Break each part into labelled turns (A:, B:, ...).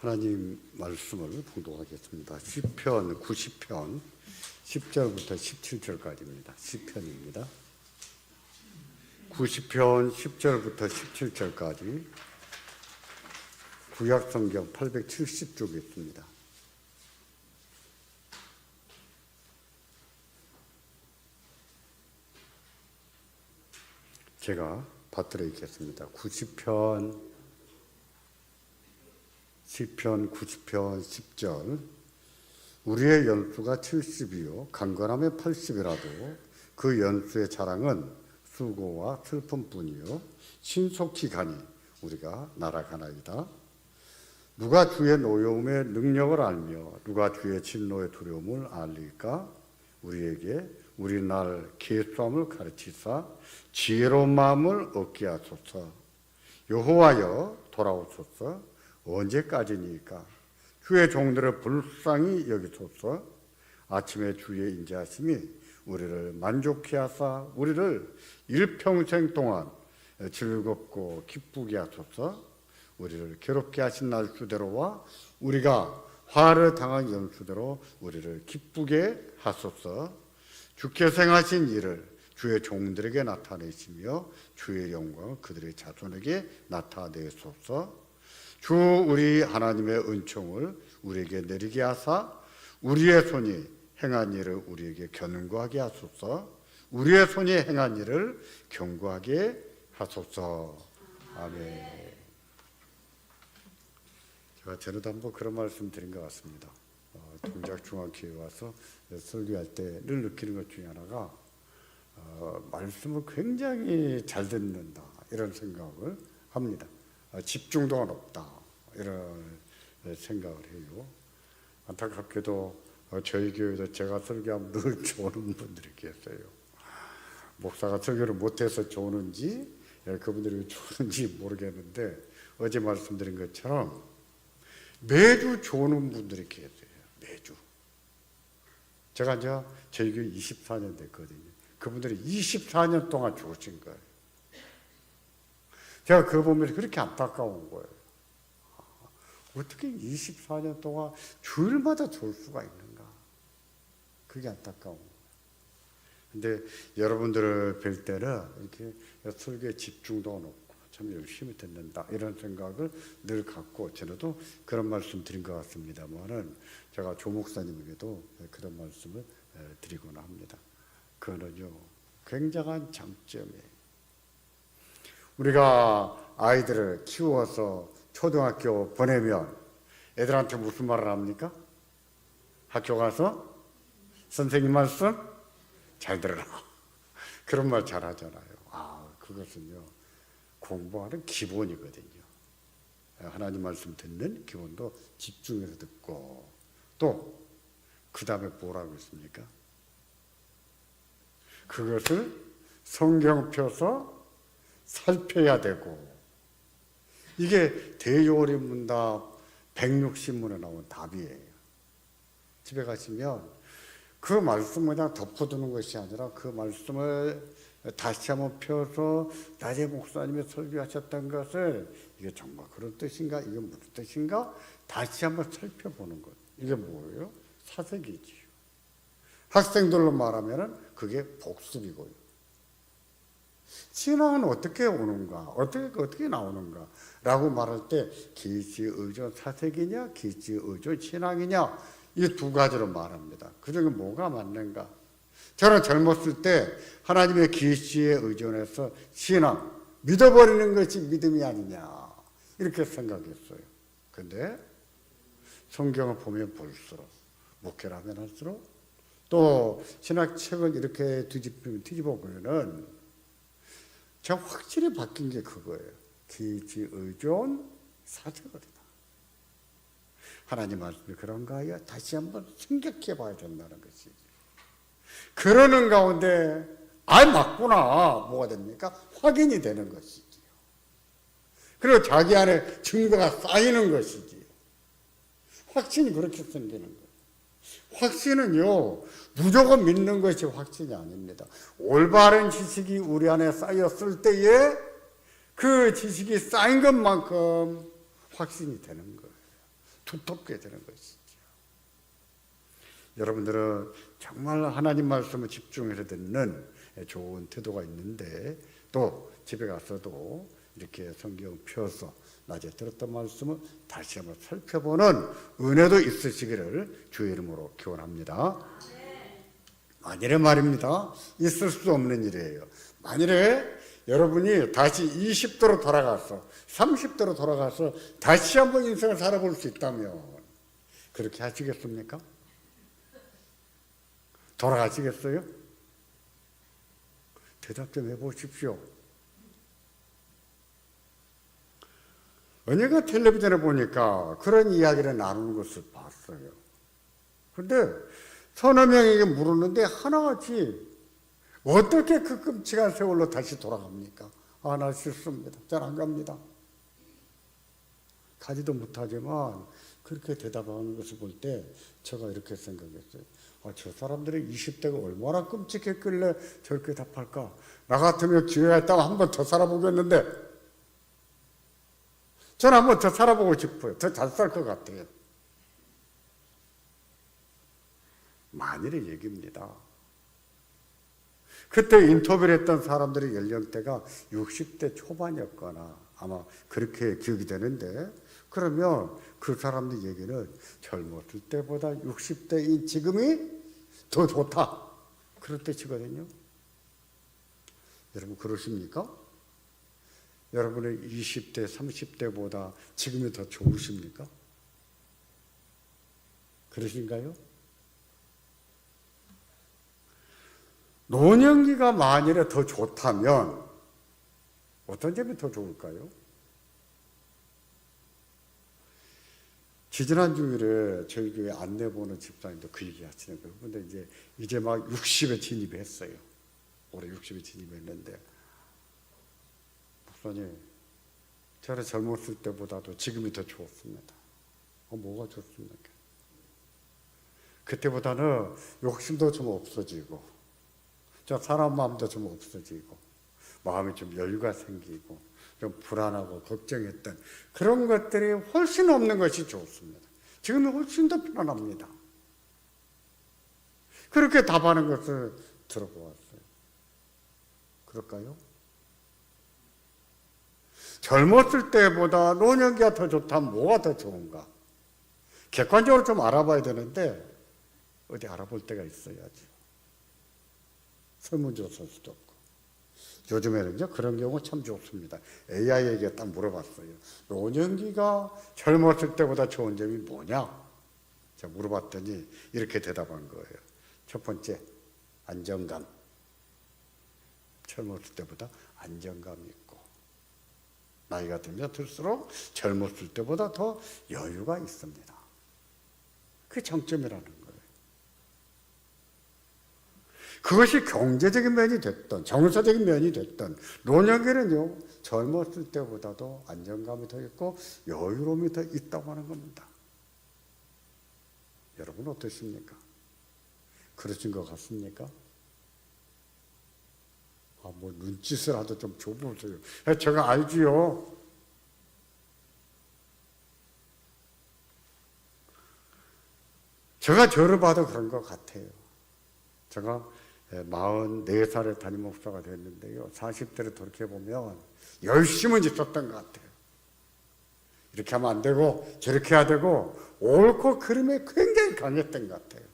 A: 하나님 말씀을 봉독하겠습니다. 시편 90편 10절부터 17절까지입니다. 시편입니다. 90편 10절부터 17절까지 구약성경 870쪽에 있습니다. 제가 받들어 읽겠습니다. 90편 시편 90편 10절 우리의 연수가 70이요 강건함의 80이라도 그 연수의 자랑은 수고와 슬픔뿐이요 신속히 가니 우리가 날아가나이다. 누가 주의 노여움의 능력을 알며 누가 주의 진노의 두려움을 알리까? 우리에게 우리 날 계수함을 가르치사 지혜로운 마음을 얻게 하소서. 여호와여 돌아오소서. 언제까지니까? 주의 종들을 불쌍히 여기소서. 아침에 주의 인자하심이 우리를 만족케 하사 우리를 일평생 동안 즐겁고 기쁘게 하소서. 우리를 괴롭게 하신 날수대로와 우리가 화를 당한 연수대로 우리를 기쁘게 하소서. 주께서 행하신 일을 주의 종들에게 나타내시며 주의 영광을 그들의 자손에게 나타내소서. 주 우리 하나님의 은총을 우리에게 내리게 하사 우리의 손이 행한 일을 우리에게 견고하게 하소서. 우리의 손이 행한 일을 견고하게 하소서. 아멘. 제가 전에도 한번 그런 말씀 드린 것 같습니다. 동작 중앙교회 와서 설교할 때 늘 느끼는 것 중에 하나가 말씀을 굉장히 잘 듣는다 이런 생각을 합니다. 집중도가 높다 이런 생각을 해요. 안타깝게도 저희 교회도 제가 설교하면 늘 좋은 분들이 계세요. 목사가 설교를 못해서 좋은지 그분들이 좋은지 모르겠는데 어제 말씀드린 것처럼 매주 좋은 분들이 계세요. 매주. 제가 이제 저희 교회 24년 됐거든요. 그분들이 24년 동안 좋으신 거예요. 제가 그거 보면서 그렇게 안타까운 거예요. 어떻게 24년 동안 주일마다 좋을 수가 있는가? 그게 안타까운 거예요. 근데 여러분들을 뵐 때는 이렇게 설교에 집중도가 높고 참 열심히 듣는다 이런 생각을 늘 갖고 저도 그런 말씀 드린 것 같습니다만은 제가 조 목사님에게도 그런 말씀을 드리곤 합니다. 그거는요 굉장한 장점이에요. 우리가 아이들을 키워서 초등학교 보내면 애들한테 무슨 말을 합니까? 학교 가서 선생님 말씀 잘 들어라. 그런 말 잘 하잖아요. 그것은요 공부하는 기본이거든요. 하나님 말씀 듣는 기본도 집중해서 듣고 또 그 다음에 뭐라고 했습니까? 그것을 성경 펴서 살펴야 되고 이게 대요리문답 160문에 나온 답이에요. 집에 가시면 그 말씀을 그냥 덮어두는 것이 아니라 그 말씀을 다시 한번 펴서 낮에 목사님이 설교하셨던 것을 이게 정말 그런 뜻인가? 이게 무슨 뜻인가? 다시 한번 살펴보는 것. 이게 뭐예요? 사색이지요. 학생들로 말하면 그게 복습이고요. 신앙은 어떻게 오는가? 어떻게 나오는가? 라고 말할 때 기지의존 사색이냐? 기지의존 신앙이냐? 이 두 가지로 말합니다. 그 중에 뭐가 맞는가? 저는 젊었을 때 하나님의 계시에 의존해서 신앙, 믿어버리는 것이 믿음이 아니냐 이렇게 생각했어요. 근데 성경을 보면 볼수록 목회를 하면 할수록 또 신학책을 이렇게 뒤집어 보면은 제가 확실히 바뀐 게 그거예요. 기지의존 사색이다. 하나님 말씀이 그런가 하여 다시 한번 생각해 봐야 된다는 것이지. 그러는 가운데 맞구나. 뭐가 됩니까? 확인이 되는 것이지요. 그리고 자기 안에 증거가 쌓이는 것이지요. 확신이 그렇게 생기는 거예요. 확신은요 무조건 믿는 것이 확신이 아닙니다. 올바른 지식이 우리 안에 쌓였을 때에 그 지식이 쌓인 것만큼 확신이 되는 거예요. 두텁게 되는 것이죠. 여러분들은 정말 하나님 말씀을 집중해서 듣는 좋은 태도가 있는데 또 집에 가서도 이렇게 성경 펴서 낮에 들었던 말씀을 다시 한번 살펴보는 은혜도 있으시기를 주의 이름으로 기원합니다. 만일에 말입니다. 있을 수 없는 일이에요. 만일에 여러분이 다시 20대로 돌아가서 30대로 돌아가서 다시 한번 인생을 살아볼 수 있다면 그렇게 하시겠습니까? 돌아가시겠어요? 대답 좀 해보십시오. 언젠가 텔레비전에 보니까 그런 이야기를 나누는 것을 봤어요. 근데 서너 명에게 물었는데 하나같이 어떻게 그 끔찍한 세월로 다시 돌아갑니까? 아, 나 싫습니다. 잘 안 갑니다. 가지도 못하지만 그렇게 대답하는 것을 볼 때 제가 이렇게 생각했어요. 아, 저 사람들의 20대가 얼마나 끔찍했길래 저렇게 답할까? 나 같으면 기회가 있다면 한 번 더 살아보겠는데 저는 한 번 더 살아보고 싶어요. 더 잘 살 것 같아요. 만일의 얘기입니다. 그때 인터뷰를 했던 사람들의 연령대가 60대 초반이었거나 아마 그렇게 기억이 되는데 그러면 그 사람들 얘기는 젊었을 때보다 60대인 지금이 더 좋다. 그런 뜻이거든요. 여러분 그러십니까? 여러분의 20대, 30대보다 지금이 더 좋으십니까? 그러신가요? 노년기가 만일에 더 좋다면 어떤 점이 더 좋을까요? 지지난 주일에 저희 교회 안내 보는 집사님도 그 얘기 하시는 거예요. 근데 이제 막 60에 진입했어요. 올해 60에 진입했는데 목사님, 저는 젊었을 때보다도 지금이 더 좋습니다. 뭐가 좋습니까? 그때보다는 욕심도 좀 없어지고 저 사람 마음도 좀 없어지고 마음이 좀 여유가 생기고 좀 불안하고 걱정했던 그런 것들이 훨씬 없는 것이 좋습니다. 지금이 훨씬 더 편안합니다. 그렇게 답하는 것을 들어보았어요. 그럴까요? 젊었을 때보다 노년기가 더 좋다면 뭐가 더 좋은가? 객관적으로 좀 알아봐야 되는데 어디 알아볼 때가 있어야죠. 설문조사할 수도 없고. 요즘에는요 그런 경우 참 좋습니다. AI에게 딱 물어봤어요. 노년기가 젊었을 때보다 좋은 점이 뭐냐? 제가 물어봤더니 이렇게 대답한 거예요. 첫 번째, 안정감. 젊었을 때보다 안정감이 있고 나이가 들면 들수록 젊었을 때보다 더 여유가 있습니다. 그게 장점이라는 거예요. 그것이 경제적인 면이 됐던 정서적인 면이 됐던 노년기는요 젊었을 때보다도 안정감이 더 있고 여유로움이 더 있다고 하는 겁니다. 여러분 어떠십니까? 그러신 것 같습니까? 뭐 눈짓을 하도 좀 줘보세요. 제가 알지요. 제가 저를 봐도 그런 것 같아요. 제가 44살에 담임 목사가 됐는데요. 40대를 돌이켜보면 열심은 있었던 것 같아요. 이렇게 하면 안 되고 저렇게 해야 되고 옳고 그름에 굉장히 강했던 것 같아요.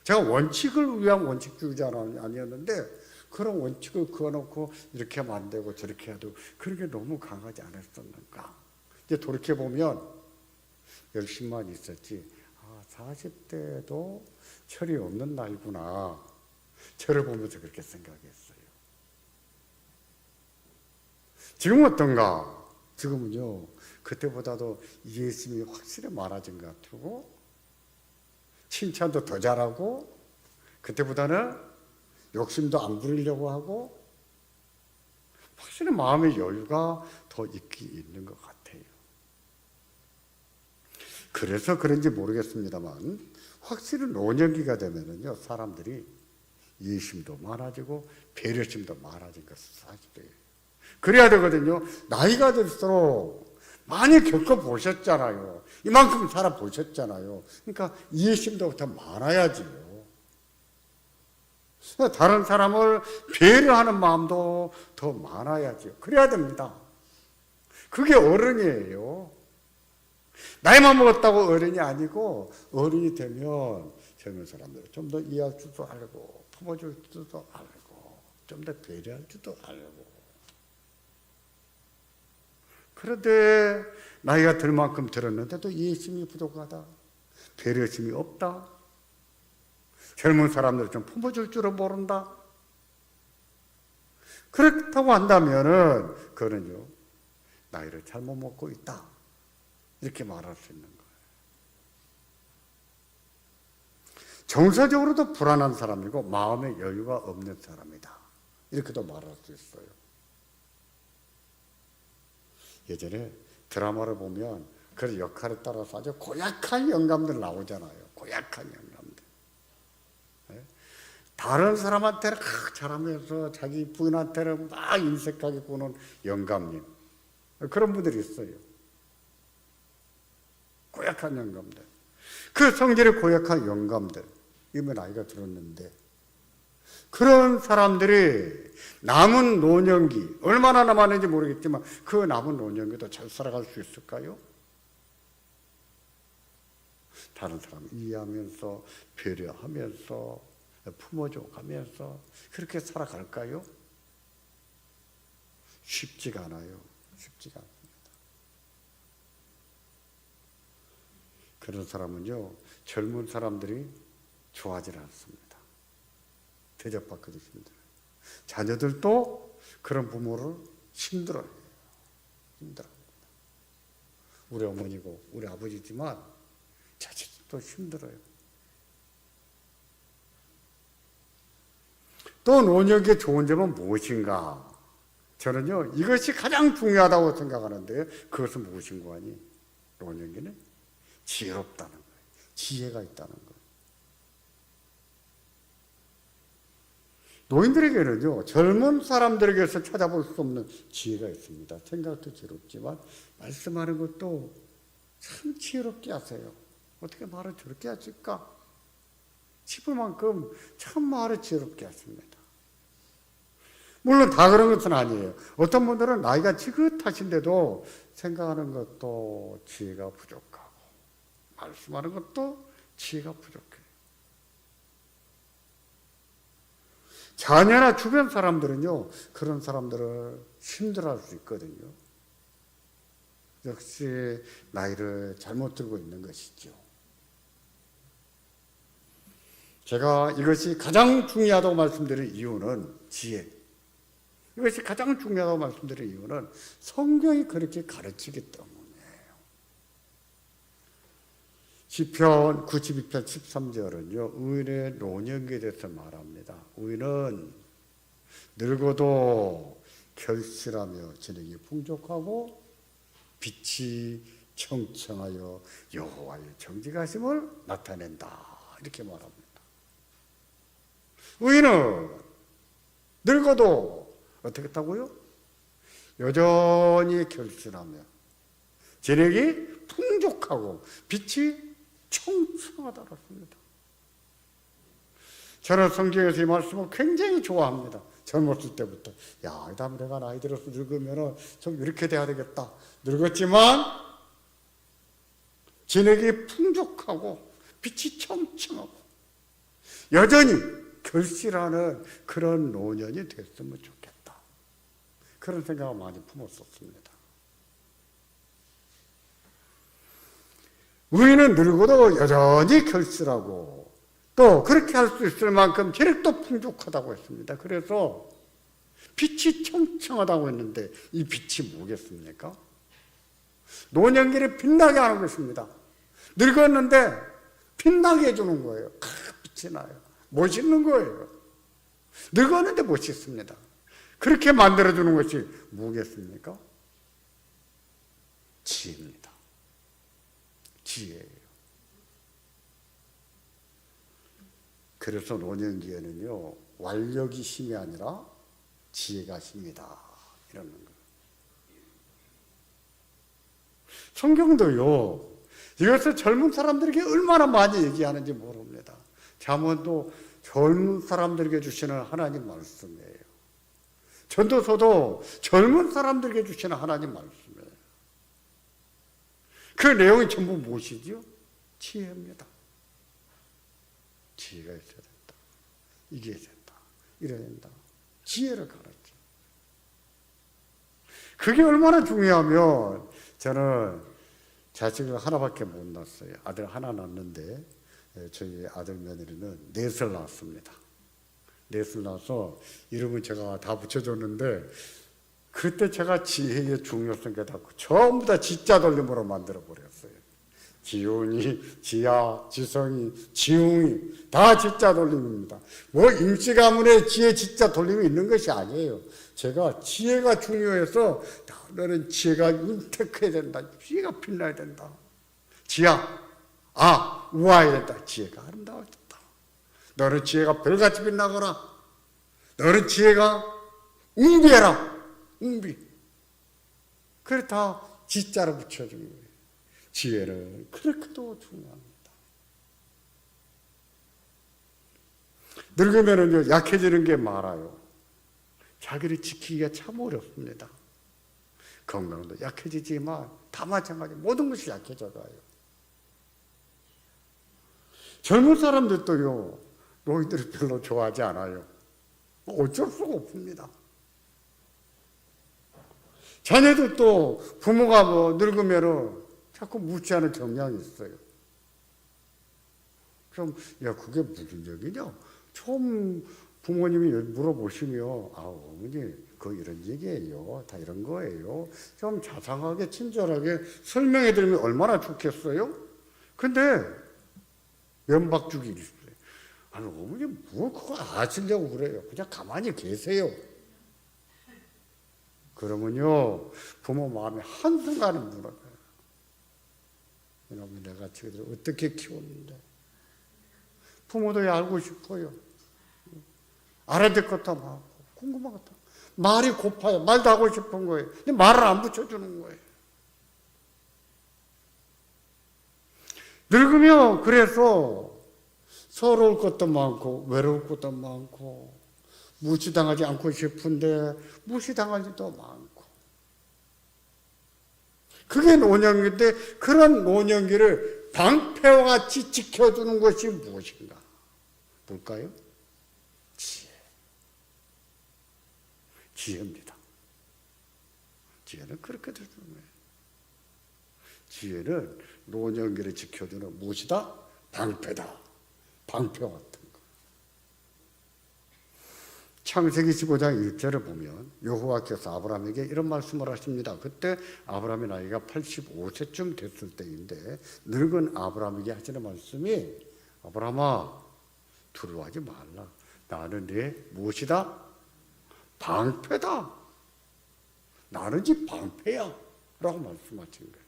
A: 제가 원칙을 위한 원칙주의자는 아니었는데 그런 원칙을 그어놓고 이렇게 하면 안 되고 저렇게 해야 되고 그렇게 너무 강하지 않았었는가. 이제 돌이켜보면 열심만 있었지 40대도 철이 없는 나이구나. 저를 보면서 그렇게 생각했어요. 지금은 어떤가? 지금은요 그때보다도 이해심이 확실히 많아진 것 같고 칭찬도 더 잘하고 그때보다는 욕심도 안 부리려고 하고 확실히 마음의 여유가 더 있는 것 같아요. 그래서 그런지 모르겠습니다만 확실히 노년기가 되면은요 사람들이 이해심도 많아지고 배려심도 많아진 것은 사실이에요. 그래야 되거든요. 나이가 들수록 많이 겪어보셨잖아요. 이만큼 살아보셨잖아요. 그러니까 이해심도 더 많아야지요. 다른 사람을 배려하는 마음도 더 많아야지요. 그래야 됩니다. 그게 어른이에요. 나이만 먹었다고 어른이 아니고, 어른이 되면 젊은 사람들을 좀 더 이해할 줄도 알고, 품어줄 줄도 알고, 좀 더 배려할 줄도 알고. 그런데 나이가 들 만큼 들었는데도 이해심이 부족하다, 배려심이 없다, 젊은 사람들을 좀 품어줄 줄은 모른다, 그렇다고 한다면은 그거는요, 나이를 잘못 먹고 있다, 이렇게 말할 수 있는 거예요. 정서적으로도 불안한 사람이고 마음의 여유가 없는 사람이다, 이렇게도 말할 수 있어요. 예전에 드라마를 보면 그 역할에 따라서 아주 고약한 영감들 나오잖아요. 고약한 영감들. 다른 사람한테는 잘하면서 자기 부인한테는 막 인색하게 구는 영감님, 그런 분들이 있어요. 고약한 영감들. 그 성질의 고약한 영감들, 이미 나이가 들었는데 그런 사람들이 남은 노년기, 얼마나 남았는지 모르겠지만 그 남은 노년기도 잘 살아갈 수 있을까요? 다른 사람 이해하면서, 배려하면서, 품어줘가면서 그렇게 살아갈까요? 쉽지가 않아요. 쉽지가 않습니다. 그런 사람은요, 젊은 사람들이 좋아하지 않습니다. 대접받기도 힘들어요. 자녀들도 그런 부모를 힘들어해요. 힘들어합니다. 우리 어머니고 우리 아버지지만 자식도 힘들어요. 또 노년기의 좋은 점은 무엇인가? 저는요, 이것이 가장 중요하다고 생각하는데요. 그것은 무엇인가 하니? 노년기는 지혜롭다는 거예요. 지혜가 있다는 거예요. 노인들에게는요, 젊은 사람들에게서 찾아볼 수 없는 지혜가 있습니다. 생각도 지혜롭지만 말씀하는 것도 참 지혜롭게 하세요. 어떻게 말을 저렇게 하실까 싶을 만큼 참 말을 지혜롭게 하십니다. 물론 다 그런 것은 아니에요. 어떤 분들은 나이가 지긋하신데도 생각하는 것도 지혜가 부족하고 말씀하는 것도 지혜가 부족해요. 자녀나 주변 사람들은요, 그런 사람들을 힘들어할 수 있거든요. 역시 나이를 잘못 들고 있는 것이죠. 제가 이것이 가장 중요하다고 말씀드린 이유는 지혜. 이것이 가장 중요하다고 말씀드린 이유는 성경이 그렇게 가르치기 때문이에요. 시편 92편 13절은요, 의인의 노년기에 대해서 말합니다. 의인은 늙어도 결실하며 진행이 풍족하고 빛이 청청하여 여호와의 정직하심을 나타낸다, 이렇게 말합니다. 의인은 늙어도 어떻게 했다고요? 여전히 결실하며 진행이 풍족하고 빛이 청청하다고 했습니다. 저는 성경에서 이 말씀을 굉장히 좋아합니다. 젊었을 때부터. 야, 이 다음에 내가 나이 들어서 늙으면 좀 이렇게 돼야 되겠다. 늙었지만 진액이 풍족하고 빛이 청청하고 여전히 결실하는 그런 노년이 됐으면 좋겠다. 그런 생각을 많이 품었었습니다. 우리는 늙어도 여전히 결실하고 또 그렇게 할 수 있을 만큼 체력도 풍족하다고 했습니다. 그래서 빛이 청청하다고 했는데 이 빛이 뭐겠습니까? 노년기를 빛나게 하는 것입니다. 늙었는데 빛나게 해주는 거예요. 빛이 나요. 멋있는 거예요. 늙었는데 멋있습니다. 그렇게 만들어주는 것이 뭐겠습니까? 지혜입니다. 지혜예요. 그래서 노년기에는요, 완력이 힘이 아니라 지혜가 힘이다, 이러는 거예요. 성경도요, 이것을 젊은 사람들에게 얼마나 많이 얘기하는지 모릅니다. 잠언도 젊은 사람들에게 주시는 하나님 말씀이에요. 전도서도 젊은 사람들에게 주시는 하나님 말씀이에요. 그 내용이 전부 무엇이죠? 지혜입니다. 지혜가 있어야 된다. 이겨야 된다. 이래야 된다. 지혜를 가르쳐. 그게 얼마나 중요하면, 저는 자식을 하나밖에 못 낳았어요. 아들 하나 낳았는데 저희 아들 며느리는 넷을 낳았습니다. 넷을 낳아서 이름은 제가 다 붙여줬는데, 그때 제가 지혜의 중요성을 깨닫고 전부 다 지자 돌림으로 만들어버렸어요. 지훈이, 지아, 지성이, 지웅이 다 지자 돌림입니다. 뭐 임시 가문에 지혜 지자 돌림이 있는 것이 아니에요. 제가 지혜가 중요해서, 너는 지혜가 윤택해야 된다. 지혜가 빛나야 된다. 지아, 우아해야 된다. 지혜가 아름다워야 된다. 너는 지혜가 별같이 빛나거라. 너는 지혜가 웅비해라. 웅비. 그래 다 지자로 붙여준 거예요. 지혜는 그렇게도 중요합니다. 늙으면은요, 약해지는 게 많아요. 자기를 지키기가 참 어렵습니다. 건강도 약해지지만 다 마찬가지, 모든 것이 약해져가요. 젊은 사람들도요, 노인들을 별로 좋아하지 않아요. 어쩔 수가 없습니다. 자녀도 또 부모가 뭐 늙으면은 자꾸 무시하는 경향이 있어요. 그럼, 야, 그게 무슨 얘기냐? 처음 부모님이 물어보시면, 어머니, 그 이런 얘기예요. 다 이런 거예요. 좀 자상하게, 친절하게 설명해 드리면 얼마나 좋겠어요? 근데, 면박죽이 있어요. 어머니, 뭐 그거 아시려고 그래요? 그냥 가만히 계세요. 그러면요, 부모 마음이 한순간에 무너져요. 이놈이 내가 저희들을 어떻게 키웠는데. 부모도 알고 싶어요. 알아야 될 것도 많고, 궁금한 것도. 말이 고파요. 말도 하고 싶은 거예요. 근데 말을 안 붙여주는 거예요. 늙으면 그래서 서러울 것도 많고, 외로울 것도 많고, 무시당하지 않고 싶은데 무시당하지도 많고. 그게 노년기인데, 그런 노년기를 방패와 같이 지켜주는 것이 무엇인가? 뭘까요? 지혜. 지혜입니다. 지혜는 그렇게 중요해요. 지혜는 노년기를 지켜주는 무엇이다? 방패다. 방패와 같은 거. 창세기 15장 1절을 보면 여호와께서 아브라함에게 이런 말씀을 하십니다. 그때 아브라함의 나이가 85세쯤 됐을 때인데, 늙은 아브라함에게 하시는 말씀이, 아브라함아, 두려워하지 말라. 나는 네 무엇이다? 방패다. 나는 네 방패야. 라고 말씀하신 거예요.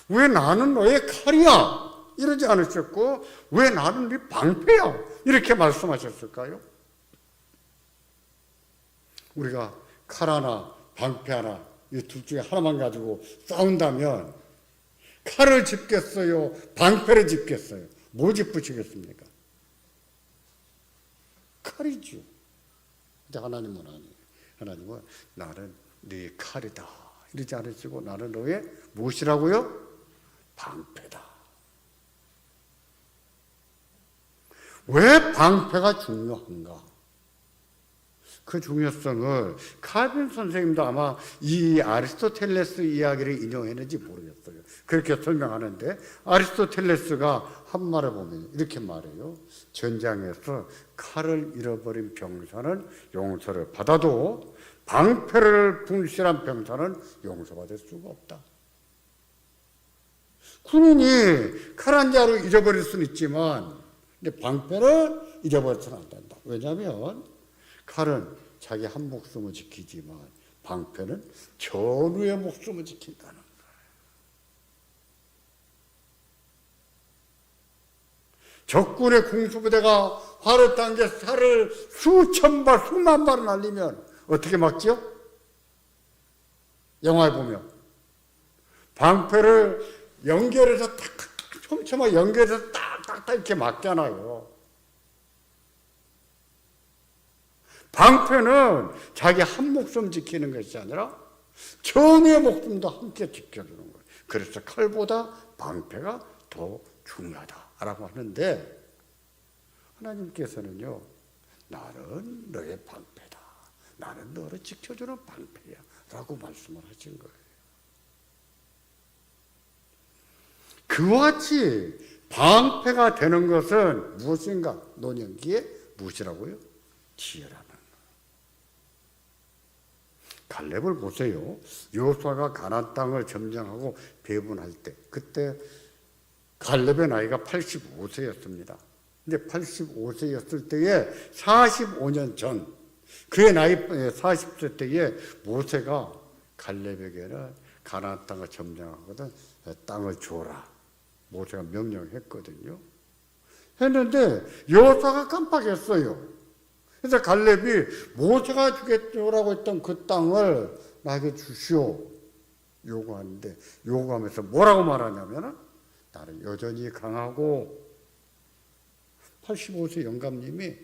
A: 왜 나는 너의 칼이야? 이러지 않으셨고, 왜 나는 네 방패야? 이렇게 말씀하셨을까요? 우리가 칼 하나, 방패 하나, 이 둘 중에 하나만 가지고 싸운다면, 칼을 짚겠어요? 방패를 짚겠어요? 뭐 짚으시겠습니까? 칼이죠. 근데 하나님은 아니에요. 하나님은 나는 네 칼이다. 이러지 않으시고, 나는 너의 무엇이라고요? 방패다. 왜 방패가 중요한가? 그 중요성을 칼빈 선생님도 아마 이 아리스토텔레스 이야기를 인용했는지 모르겠어요. 그렇게 설명하는데, 아리스토텔레스가 한 말을 보면 이렇게 말해요. 전장에서 칼을 잃어버린 병사는 용서를 받아도 방패를 분실한 병사는 용서받을 수가 없다. 군인이 칼 한 자루 잃어버릴 수는 있지만, 근데 방패를 잃어버려서는 안 된다. 왜냐하면 칼은 자기 한 목숨을 지키지만 방패는 전우의 목숨을 지킨다는 거예요. 적군의 공수부대가 활을 당겨 살을 수천 발, 수만 발을 날리면 어떻게 막지요? 영화에 보면 방패를 연결해서 탁, 촘촘하게 연결해서 딱딱딱 이렇게 막잖아요. 방패는 자기 한 목숨 지키는 것이 아니라 전의 목숨도 함께 지켜주는 거예요. 그래서 칼보다 방패가 더 중요하다라고 하는데, 하나님께서는요, 나는 너의 방패다, 나는 너를 지켜주는 방패야 라고 말씀을 하신 거예요. 그와 같이 방패가 되는 것은 무엇인가? 노년기에 무엇이라고요? 지혜라는 거예요. 갈렙을 보세요. 여호수아가 가나안 땅을 점령하고 배분할 때, 그때 갈렙의 나이가 85세였습니다. 근데 85세였을 때에 45년 전, 그의 나이 40세 때에 모세가 갈렙에게는 가나안 땅을 점령하거든 땅을 줘라, 모세가 명령했거든요. 했는데 여호수아가 깜빡했어요. 그래서 갈렙이 모세가 주겠노라고 했던 그 땅을 나에게 주시오 요구하는데, 요구하면서 뭐라고 말하냐면, 나는 여전히 강하고, 85세 영감님이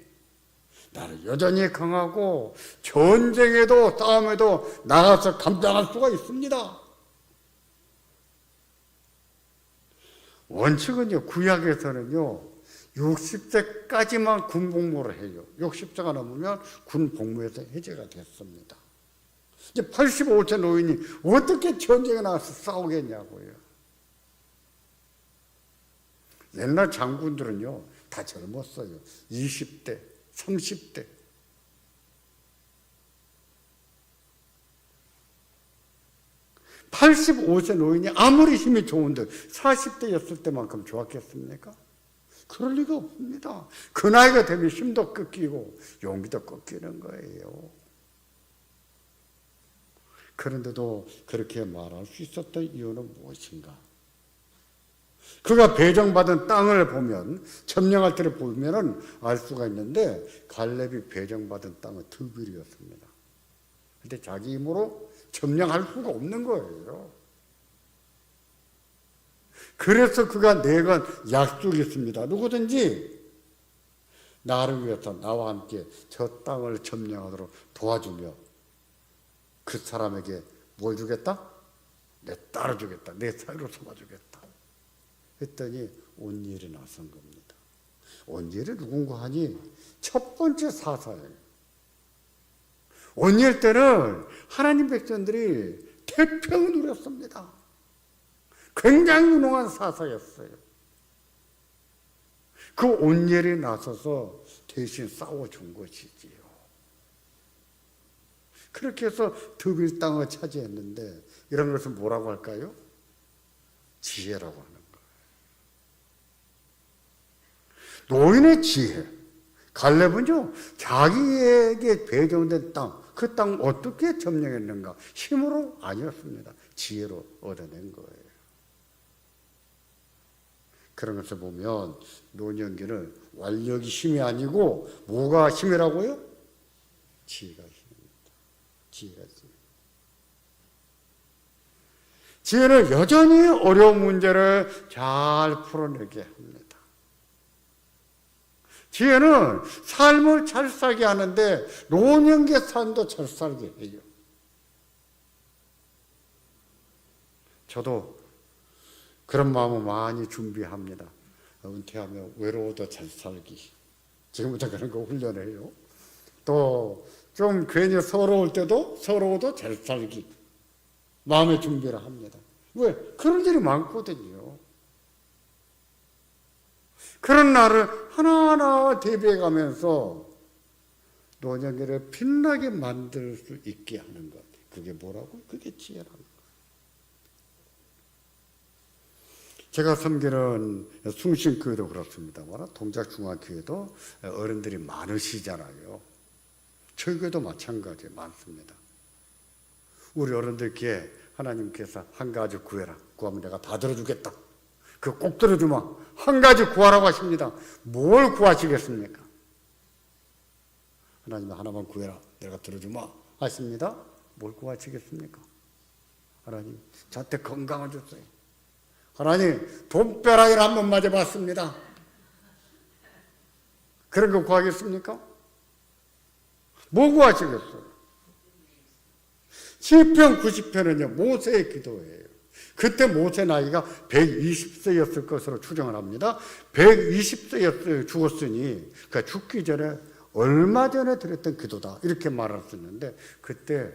A: 나는 여전히 강하고 전쟁에도 싸움에도 나가서 감당할 수가 있습니다. 원칙은요, 구약에서는요 60세까지만 군복무를 해요. 60세가 넘으면 군복무에서 해제가 됐습니다. 이제 85세 노인이 어떻게 전쟁에 나가서 싸우겠냐고요. 옛날 장군들은요 다 젊었어요. 20대, 30대. (85세) 노인이 아무리 힘이 좋은데 40대였을 때만큼 좋았겠습니까? 그럴 리가 없습니다. 그 나이가 되면 힘도 꺾이고 용기도 꺾이는 거예요. 그런데도 그렇게 말할 수 있었던 이유는 무엇인가? 그가 배정받은 땅을 보면, 점령할 때를 보면 알 수가 있는데, 갈렙이 배정받은 땅은 드빌이었습니다. 근데 자기 힘으로 점령할 수가 없는 거예요. 그래서 그가 내건 약속이 있습니다. 누구든지 나를 위해서 나와 함께 저 땅을 점령하도록 도와주며 그 사람에게 뭘 주겠다? 내 딸을 주겠다. 내 사이로 삼아주겠다. 했더니 온니엘이 나선 겁니다. 온니엘이 누군가 하니 첫 번째 사사예요. 온니엘 때는 하나님 백성들이 태평을 누렸습니다. 굉장히 유능한 사사였어요. 그 온니엘이 나서서 대신 싸워준 것이지요. 그렇게 해서 드빌 땅을 차지했는데, 이런 것을 뭐라고 할까요? 지혜라고 하는 거예요. 노인의 지혜. 갈렙은요 자기에게 배정된 땅, 그 땅 어떻게 점령했는가? 힘으로 아니었습니다. 지혜로 얻어낸 거예요. 그런 것을 보면 노년기는 완력이 힘이 아니고 뭐가 힘이라고요? 지혜가 힘입니다. 지혜가 힘. 지혜는 여전히 어려운 문제를 잘 풀어내게 합니다. 지혜는 삶을 잘 살게 하는데 노년기의 삶도 잘 살게 해요. 저도 그런 마음을 많이 준비합니다. 은퇴하면 외로워도 잘 살기. 지금부터 그런 거 훈련해요. 또 좀 괜히 서러워도 잘 살기. 마음의 준비를 합니다. 왜? 그런 일이 많거든요. 그런 날을 하나하나 대비해 가면서 노년기를 빛나게 만들 수 있게 하는 것. 그게 뭐라고? 그게 지혜라는 것. 제가 섬기는 숭신교회도 그렇습니다만 동작중앙교회도 어른들이 많으시잖아요. 저희 교회도 마찬가지예요. 많습니다. 우리 어른들께 하나님께서 한 가지 구해라. 구하면 내가 다 들어주겠다. 그거 꼭 들어주마. 한 가지 구하라고 하십니다. 뭘 구하시겠습니까? 하나님 하나만 구해라. 내가 들어주마 하십니다. 뭘 구하시겠습니까? 하나님 저한테 건강을 주세요. 하나님 돈벼락을 한번 맞아봤습니다. 그런 거 구하겠습니까? 뭐 구하시겠어요? 시편 90편은요 모세의 기도예요. 그때 모세 나이가 120세였을 것으로 추정을 합니다. 120세였어요. 죽었으니 그러니까 죽기 전에 얼마 전에 드렸던 기도다 이렇게 말할 수 있는데, 그때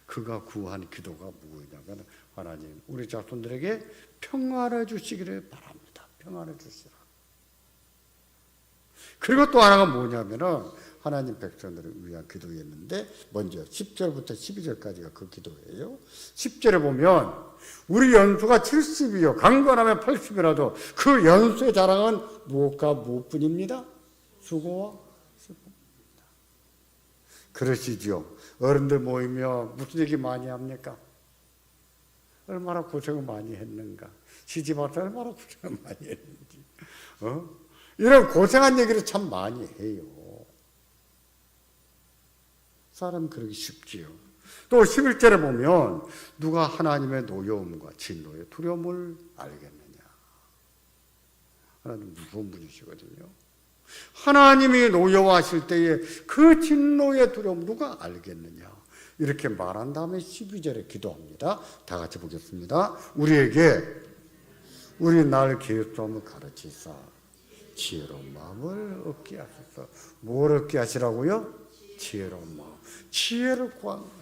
A: 그가 구한 기도가 뭐냐면 하나님 우리 자손들에게 평안을 주시기를 바랍니다. 평안을 주시라. 그리고 또 하나가 뭐냐면은 하나님 백성들을 위한 기도였는데, 먼저 10절부터 12절까지가 그 기도예요. 10절에 보면 우리 연수가 70이요 강건하면 80이라도 그 연수의 자랑은 무엇과 무엇뿐입니다? 수고와 슬픔입니다. 그러시지요. 어른들 모이면 무슨 얘기 많이 합니까? 얼마나 고생을 많이 했는가, 시집와서 얼마나 고생을 많이 했는지, 이런 고생한 얘기를 참 많이 해요. 사람 그러기 쉽지요. 또 11절에 보면 누가 하나님의 노여움과 진노의 두려움을 알겠느냐. 하나님 무서운 분이시거든요. 하나님이 노여워하실 때에 그 진노의 두려움 누가 알겠느냐. 이렇게 말한 다음에 12절에 기도합니다. 다 같이 보겠습니다. 우리에게 우리 날 계획함을 가르치사 지혜로운 마음을 얻게 하소서. 뭘 얻게 하시라고요? 지혜로운 마음. 지혜를 구하는 거예요.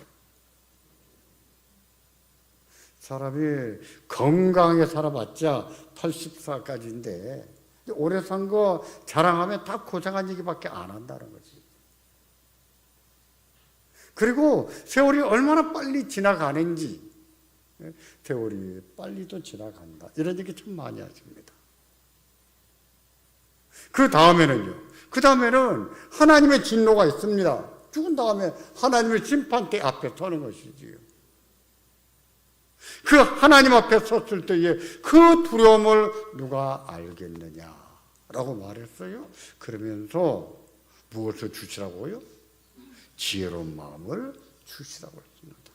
A: 사람이 건강하게 살아봤자 80살까지인데 오래 산 거 자랑하면 다 고생한 얘기밖에 안 한다는 거지. 그리고 세월이 얼마나 빨리 지나가는지, 세월이 빨리도 지나간다 이런 얘기 참 많이 하십니다. 그 다음에는 하나님의 진노가 있습니다. 죽은 다음에 하나님의 심판대 앞에 서는 것이지요. 그 하나님 앞에 섰을 때에 그 두려움을 누가 알겠느냐라고 말했어요. 그러면서 무엇을 주시라고요? 지혜로운 마음을 주시라고 했습니다.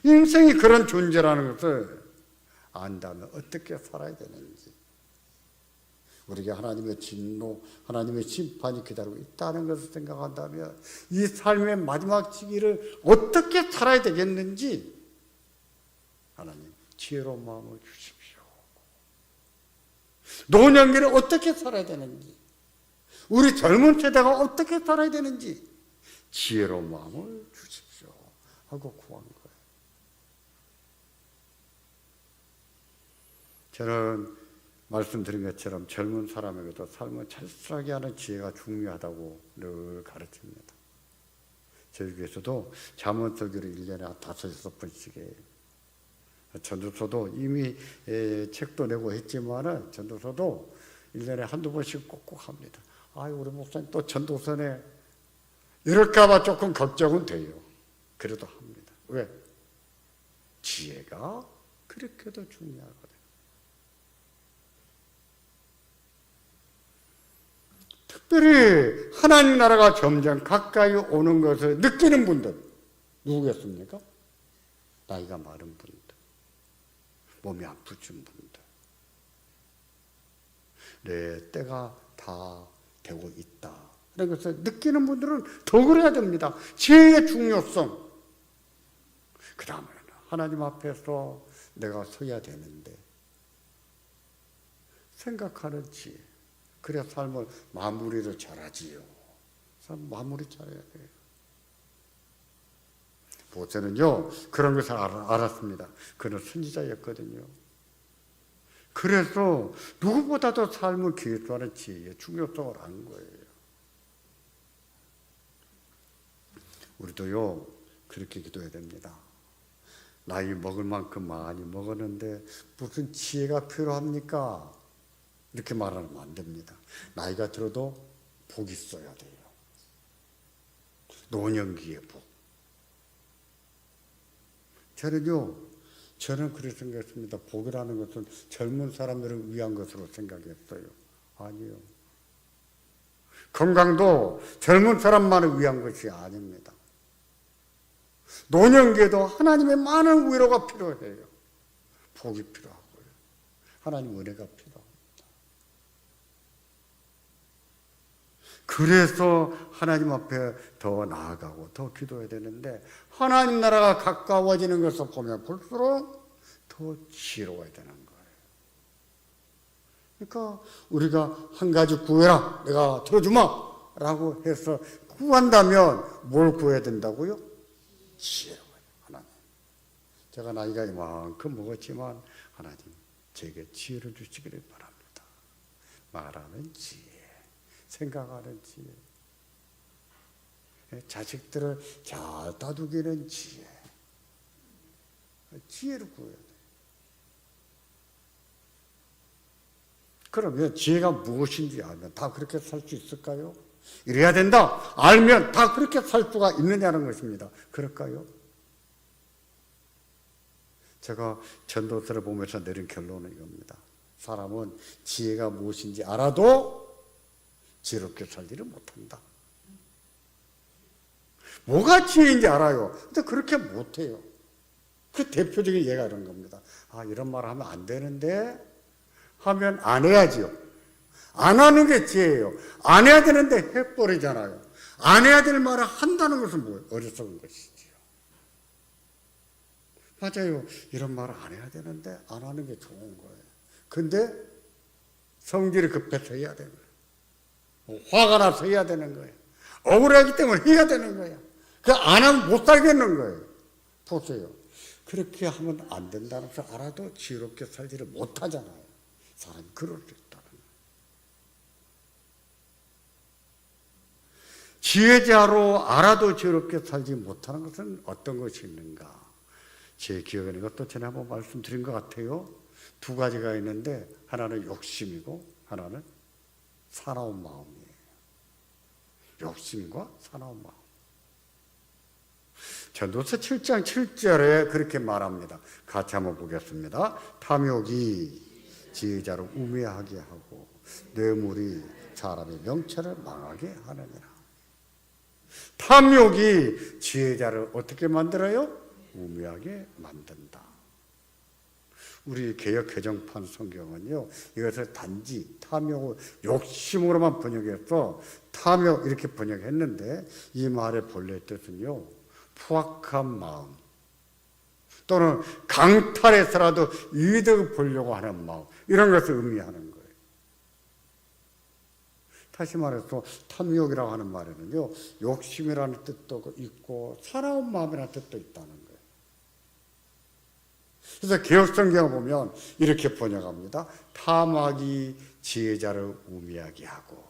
A: 인생이 그런 존재라는 것을 안다면 어떻게 살아야 되는지, 우리에게 하나님의 진노, 하나님의 심판이 기다리고 있다는 것을 생각한다면 이 삶의 마지막 시기를 어떻게 살아야 되겠는지 하나님 지혜로운 마음을 주십시오. 노년기를 어떻게 살아야 되는지, 우리 젊은 세대가 어떻게 살아야 되는지 지혜로운 마음을 주십시오 하고 구한 거예요. 저는 말씀드린 것처럼 젊은 사람에게도 삶을 찰싹하게 하는 지혜가 중요하다고 늘 가르칩니다. 저희 교회에서도 잠언 설교를 1년에 5-6번씩 해요. 전도서도 이미 책도 내고 했지만은 전도서도 1년에 한두 번씩 꼭꼭 합니다. 아유, 우리 목사님 또 전도서네 이럴까봐 조금 걱정은 돼요. 그래도 합니다. 왜? 지혜가 그렇게도 중요하거든요. 특별히 하나님 나라가 점점 가까이 오는 것을 느끼는 분들 누구겠습니까? 나이가 많은 분들, 몸이 아프신 분들, 내 때가 다 되고 있다 이런 것을 느끼는 분들은 더 그래야 됩니다. 지혜의 중요성. 그 다음에는 하나님 앞에서 내가 서야 되는데 생각하는 지혜. 그래야 삶을 마무리를 잘하지요. 삶 마무리 잘해야 돼요. 모세는요 그런 것을 알았습니다. 그는 선지자였거든요. 그래서 누구보다도 삶을 기획하는 지혜의 중요성을 안 거예요. 우리도요 그렇게 기도해야 됩니다. 나이 먹을 만큼 많이 먹었는데 무슨 지혜가 필요합니까? 이렇게 말하면 안 됩니다. 나이가 들어도 복이 있어야 돼요. 노년기의 복. 저는 그렇게 생각했습니다. 복이라는 것은 젊은 사람들을 위한 것으로 생각했어요. 아니요. 건강도 젊은 사람만을 위한 것이 아닙니다. 노년기에도 하나님의 많은 위로가 필요해요. 복이 필요하고요. 하나님 은혜가 필요합니다. 그래서 하나님 앞에 더 나아가고 더 기도해야 되는데 하나님 나라가 가까워지는 것을 보면 볼수록 더 지혜로워야 되는 거예요. 그러니까 우리가 한 가지 구해라, 내가 들어주마 라고 해서 구한다면 뭘 구해야 된다고요? 지혜로워요. 하나님, 제가 나이가 이만큼 먹었지만 하나님 제게 지혜를 주시기를 바랍니다. 말하는 지혜, 생각하는 지혜, 자식들을 잘 다독이는 지혜, 지혜를 구해야 돼요. 그러면 지혜가 무엇인지 알면 다 그렇게 살 수 있을까요? 이래야 된다 알면 다 그렇게 살 수가 있느냐는 것입니다. 그럴까요? 제가 전도서를 보면서 내린 결론은 이겁니다. 사람은 지혜가 무엇인지 알아도 지혜롭게 살지를 못한다. 뭐가 지혜인지 알아요. 근데 그렇게 못해요. 그 대표적인 예가 이런 겁니다. 아, 이런 말 하면 안 되는데 하면 안 해야지요. 안 하는 게 지혜예요. 안 해야 되는데 해버리잖아요. 안 해야 될 말을 한다는 것은 뭐예요? 어리석은 것이지요. 맞아요. 이런 말을 안 해야 되는데 안 하는 게 좋은 거예요. 근데 성질이 급해서 해야 되는 거예요. 화가 나서 해야 되는 거예요. 억울하기 때문에 해야 되는 거예요. 그 안 하면 못 살겠는 거예요. 보세요. 그렇게 하면 안 된다는 것을 알아도 지혜롭게 살지를 못하잖아요. 사람이 그럴 수 있다는 거예요. 지혜자로 알아도 지혜롭게 살지 못하는 것은 어떤 것이 있는가? 제 기억에는 이것도 전에 한번 말씀드린 것 같아요. 두 가지가 있는데 하나는 욕심이고 하나는 사나운 마음이에요. 욕심과 사나운 마음. 전도서 7장 7절에 그렇게 말합니다. 같이 한번 보겠습니다. 탐욕이 지혜자를 우매하게 하고 뇌물이 사람의 명철을 망하게 하느니라. 탐욕이 지혜자를 어떻게 만들어요? 우매하게 만든다. 우리 개역 개정판 성경은요, 이것을 단지 탐욕을 욕심으로만 번역해서 탐욕 이렇게 번역했는데 이 말의 본래 뜻은요, 포악한 마음 또는 강탈해서라도 이득을 보려고 하는 마음, 이런 것을 의미하는 거예요. 다시 말해서 탐욕이라고 하는 말에는요, 욕심이라는 뜻도 있고 사나운 마음이라는 뜻도 있다는 거예요. 그래서 개역성경을 보면 이렇게 번역합니다. 탐악이 지혜자를 우매하게 하고,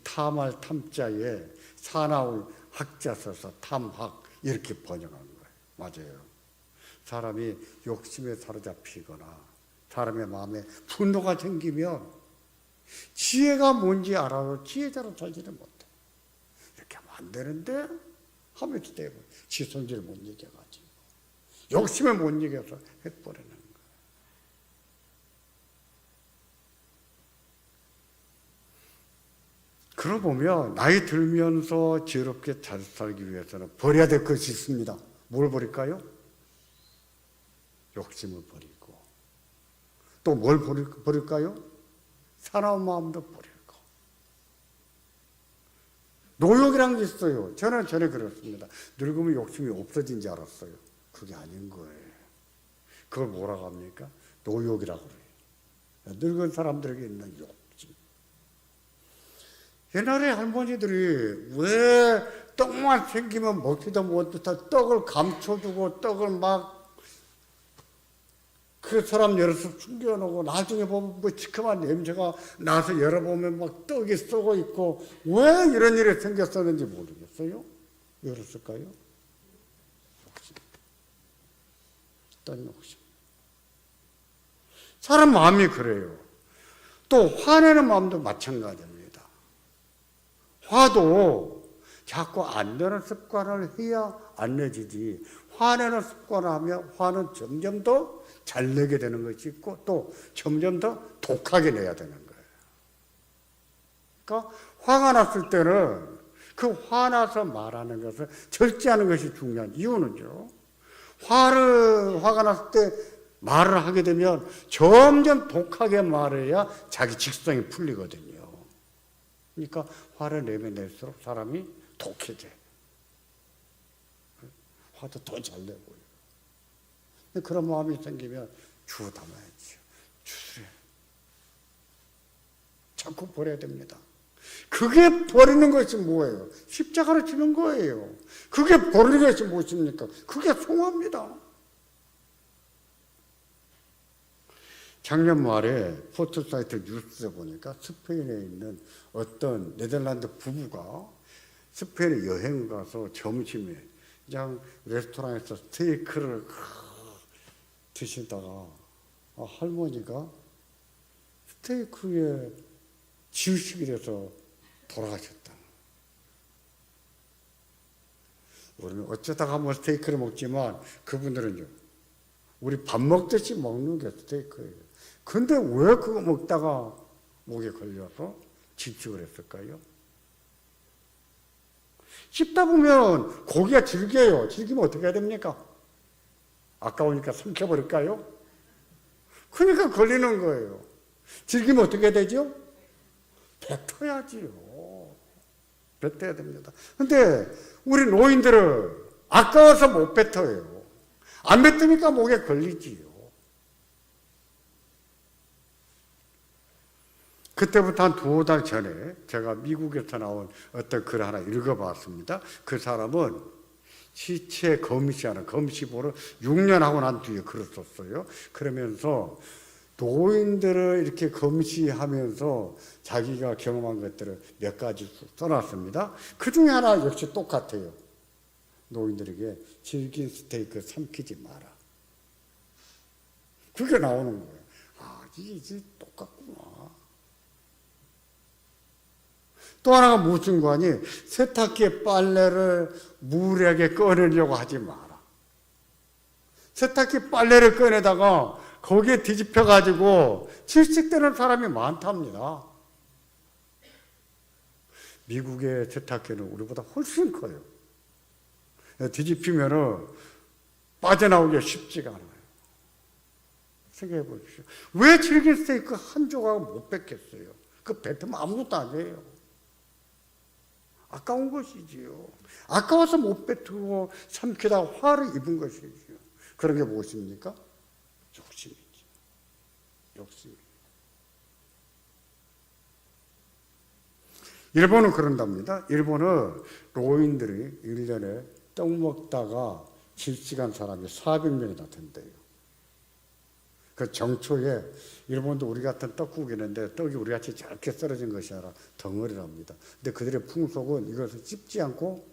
A: 탐할 탐자에 사나운 학자 써서 탐학 이렇게 번역한 거예요. 맞아요. 사람이 욕심에 사로잡히거나 사람의 마음에 분노가 생기면 지혜가 뭔지 알아도 지혜자로 살지를 못해. 이렇게 하면 안 되는데 하면서 때문에 지 손질을 못 이겨가지고 욕심을 못 이겨서 해버리는 거예요. 그러고 보면 나이 들면서 지혜롭게 잘 살기 위해서는 버려야 될 것이 있습니다. 뭘 버릴까요? 욕심을 버리고 또 뭘 버릴까요? 사나운 마음도 버리고. 노욕이라는 게 있어요. 저는 전에 그렇습니다. 늙으면 욕심이 없어진 줄 알았어요. 그게 아닌 거예요. 그걸 뭐라고 합니까? 노욕이라고 그래요. 늙은 사람들에게 있는 욕심. 옛날에 할머니들이 왜 떡만 생기면 먹지도 못해서 떡을 감춰두고 떡을 막 그 사람 열어서 숨겨놓고 나중에 보면 뭐 시큼한 냄새가 나서 열어보면 막 떡이 썩어 있고 왜 이런 일이 생겼었는지 모르겠어요. 왜 그랬을까요? 욕심. 어떤 욕심. 사람 마음이 그래요. 또 화내는 마음도 마찬가지입니다. 화도 자꾸 안 내는 습관을 해야 안 내지지, 화내는 습관을 하면 화는 점점 더 잘 내게 되는 것이 있고 또 점점 더 독하게 내야 되는 거예요. 그러니까 화가 났을 때는 그 화나서 말하는 것을 절제하는 것이 중요한 이유는요. 화가 났을 때 말을 하게 되면 점점 독하게 말해야 자기 직성이 풀리거든요. 그러니까 화를 내면 낼수록 사람이 독해져. 화도 더 잘 내고요. 그런 마음이 생기면 주워 담아야죠. 주스려. 자꾸 버려야 됩니다. 그게 버리는 것이 뭐예요? 십자가를 지는 거예요. 그게 버리는 것이 무엇입니까? 그게 송화입니다. 작년 말에 포털사이트 뉴스에 보니까 스페인에 있는 어떤 네덜란드 부부가 스페인에 여행을 가서 점심에 그냥 레스토랑에서 스테이크를 드시다가 할머니가 스테이크에 지우식이 돼서 돌아가셨다. 우리는 어쩌다가 뭐 스테이크를 먹지만 그분들은요, 우리 밥 먹듯이 먹는 게 스테이크예요. 근데 왜 그거 먹다가 목에 걸려서 질식을 했을까요? 씹다 보면 고기가 질겨요. 질기면 어떻게 해야 됩니까? 아까우니까 삼켜버릴까요? 그러니까 걸리는 거예요. 질기면 어떻게 되죠? 뱉어야지요. 뱉어야 됩니다. 근데 우리 노인들은 아까워서 못 뱉어요. 안 뱉으니까 목에 걸리지요. 그때부터 한 2달 전에 제가 미국에서 나온 어떤 글 하나 읽어봤습니다. 그 사람은 시체 검시하는 검시보를 6년 하고 난 뒤에 글을 썼어요. 그러면서 노인들을 이렇게 검시하면서 자기가 경험한 것들을 몇 가지 써놨습니다. 그 중에 하나 역시 똑같아요. 노인들에게 질긴 스테이크 삼키지 마라. 그게 나오는 거예요. 아, 이게 똑같구나. 또 하나가 무슨 거니? 세탁기에 빨래를 무리하게 꺼내려고 하지 마라. 세탁기 빨래를 꺼내다가 거기에 뒤집혀가지고 질식되는 사람이 많답니다. 미국의 세탁기는 우리보다 훨씬 커요. 뒤집히면은 빠져나오기가 쉽지가 않아요. 생각해 보십시오. 왜 질긴 스테이크 한 조각을 못 뺏겠어요? 그 뱉으면 아무것도 아니에요. 아까운 것이지요. 아까워서 못 뱉고 삼키다 화를 입은 것이지요. 그런 게 무엇입니까? 욕심이죠. 욕심. 일본은 그런답니다. 일본은 노인들이 1년에 떡 먹다가 질식한 사람이 400명이나 된대요. 그 정초에 일본도 우리 같은 떡국이는데 떡이 우리같이 짧게 썰어진 것이 아니라 덩어리랍니다. 근데 그들의 풍속은 이것을 씹지 않고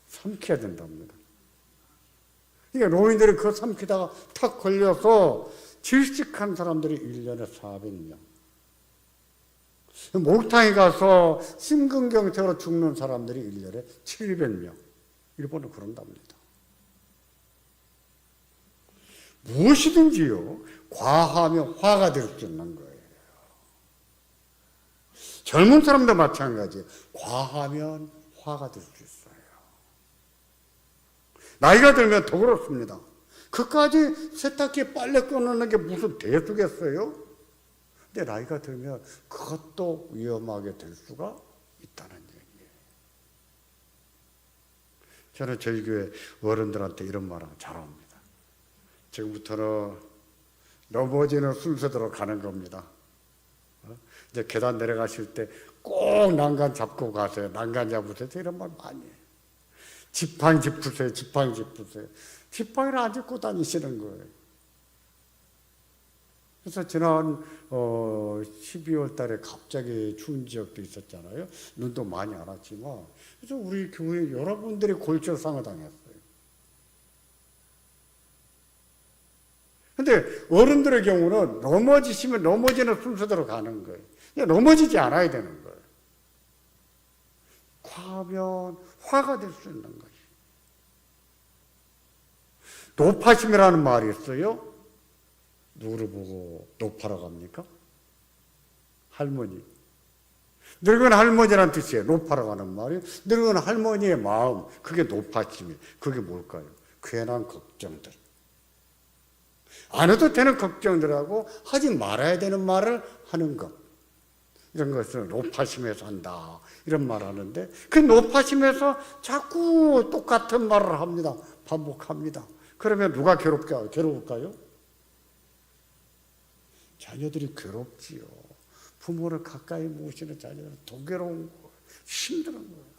A: 삼켜야 된답니다. 그러니까 노인들이 그거 삼키다가 탁 걸려서 질식한 사람들이 1년에 400명. 목탕에 가서 심근경색으로 죽는 사람들이 1년에 700명. 일본은 그런답니다. 무엇이든지요, 과하면 화가 될 수 있는 거예요. 젊은 사람도 마찬가지예요. 과하면 화가 될 수 있어요. 나이가 들면 더 그렇습니다. 그까지 세탁기에 빨래 꺼내는 게 무슨 대수겠어요? 근데 나이가 들면 그것도 위험하게 될 수가 있다는 얘기예요. 저는 저희 교회 어른들한테 이런 말을 잘합니다. 지금부터는 넘어지는 순서대로 가는 겁니다. 이제 계단 내려가실 때 꼭 난간 잡고 가세요. 난간 잡으세요. 이런 말 많이 해요. 지팡이 짚으세요. 지팡이 짚으세요. 지팡이를 안 짚고 다니시는 거예요. 그래서 지난 12월 달에 갑자기 추운 지역도 있었잖아요. 눈도 많이 안 왔지만, 그래서 우리 교회 여러분들이 골절상을 당했어요. 근데 어른들의 경우는 넘어지시면 넘어지는 순서대로 가는 거예요. 그냥 넘어지지 않아야 되는 거예요. 과하면 화가 될 수 있는 거예요. 노파심이라는 말이 있어요. 누구를 보고 노파라고 합니까? 할머니. 늙은 할머니란 뜻이에요. 높아라고 하는 말이. 늙은 할머니의 마음, 그게 높아짐이. 그게 뭘까요? 괜한 걱정들. 안 해도 되는 걱정들하고 하지 말아야 되는 말을 하는 것. 이런 것을 높아심에서 한다. 이런 말을 하는데 그 높아심에서 자꾸 똑같은 말을 합니다. 반복합니다. 그러면 누가 괴로울까요? 자녀들이 괴롭지요. 부모를 가까이 모시는 자녀들은 더 괴로운 거예요. 힘든 거예요.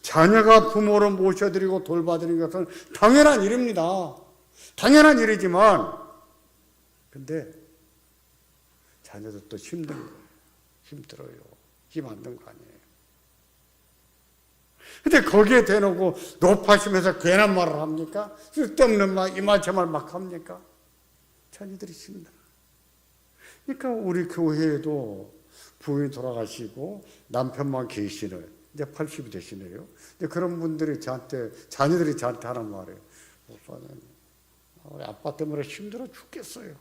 A: 자녀가 부모를 모셔드리고 돌봐드리는 것은 당연한 일입니다. 당연한 일이지만 근데 자녀들도 힘든 거예요. 힘들어요. 힘 안 든 거 아니에요. 근데 거기에 대놓고 높아지면서 괜한 말을 합니까? 쓸데없는 말, 이말저말 막 합니까? 자녀들이 힘들어. 그러니까 우리 교회에도 부인이 돌아가시고 남편만 계시는 이제 80이 되시네요. 근데 그런 분들이 자녀들이 저한테 하는 말이에요. 목사님, 우리 아빠 때문에 힘들어 죽겠어요.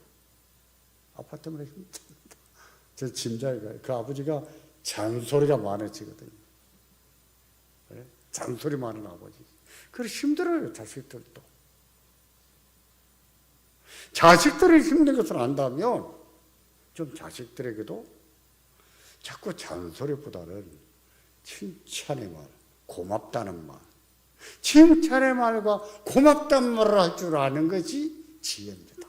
A: 아빠 때문에 힘듭니다. 제 짐작이 그 아버지가 잔소리가 많아지거든요. 네? 잔소리 많은 아버지. 그래서 힘들어요, 자식들도. 자식들이 힘든 것을 안다면 좀 자식들에게도 자꾸 잔소리보다는 칭찬의 말, 고맙다는 말, 칭찬의 말과 고맙다는 말을 할 줄 아는 것이 지혜입니다.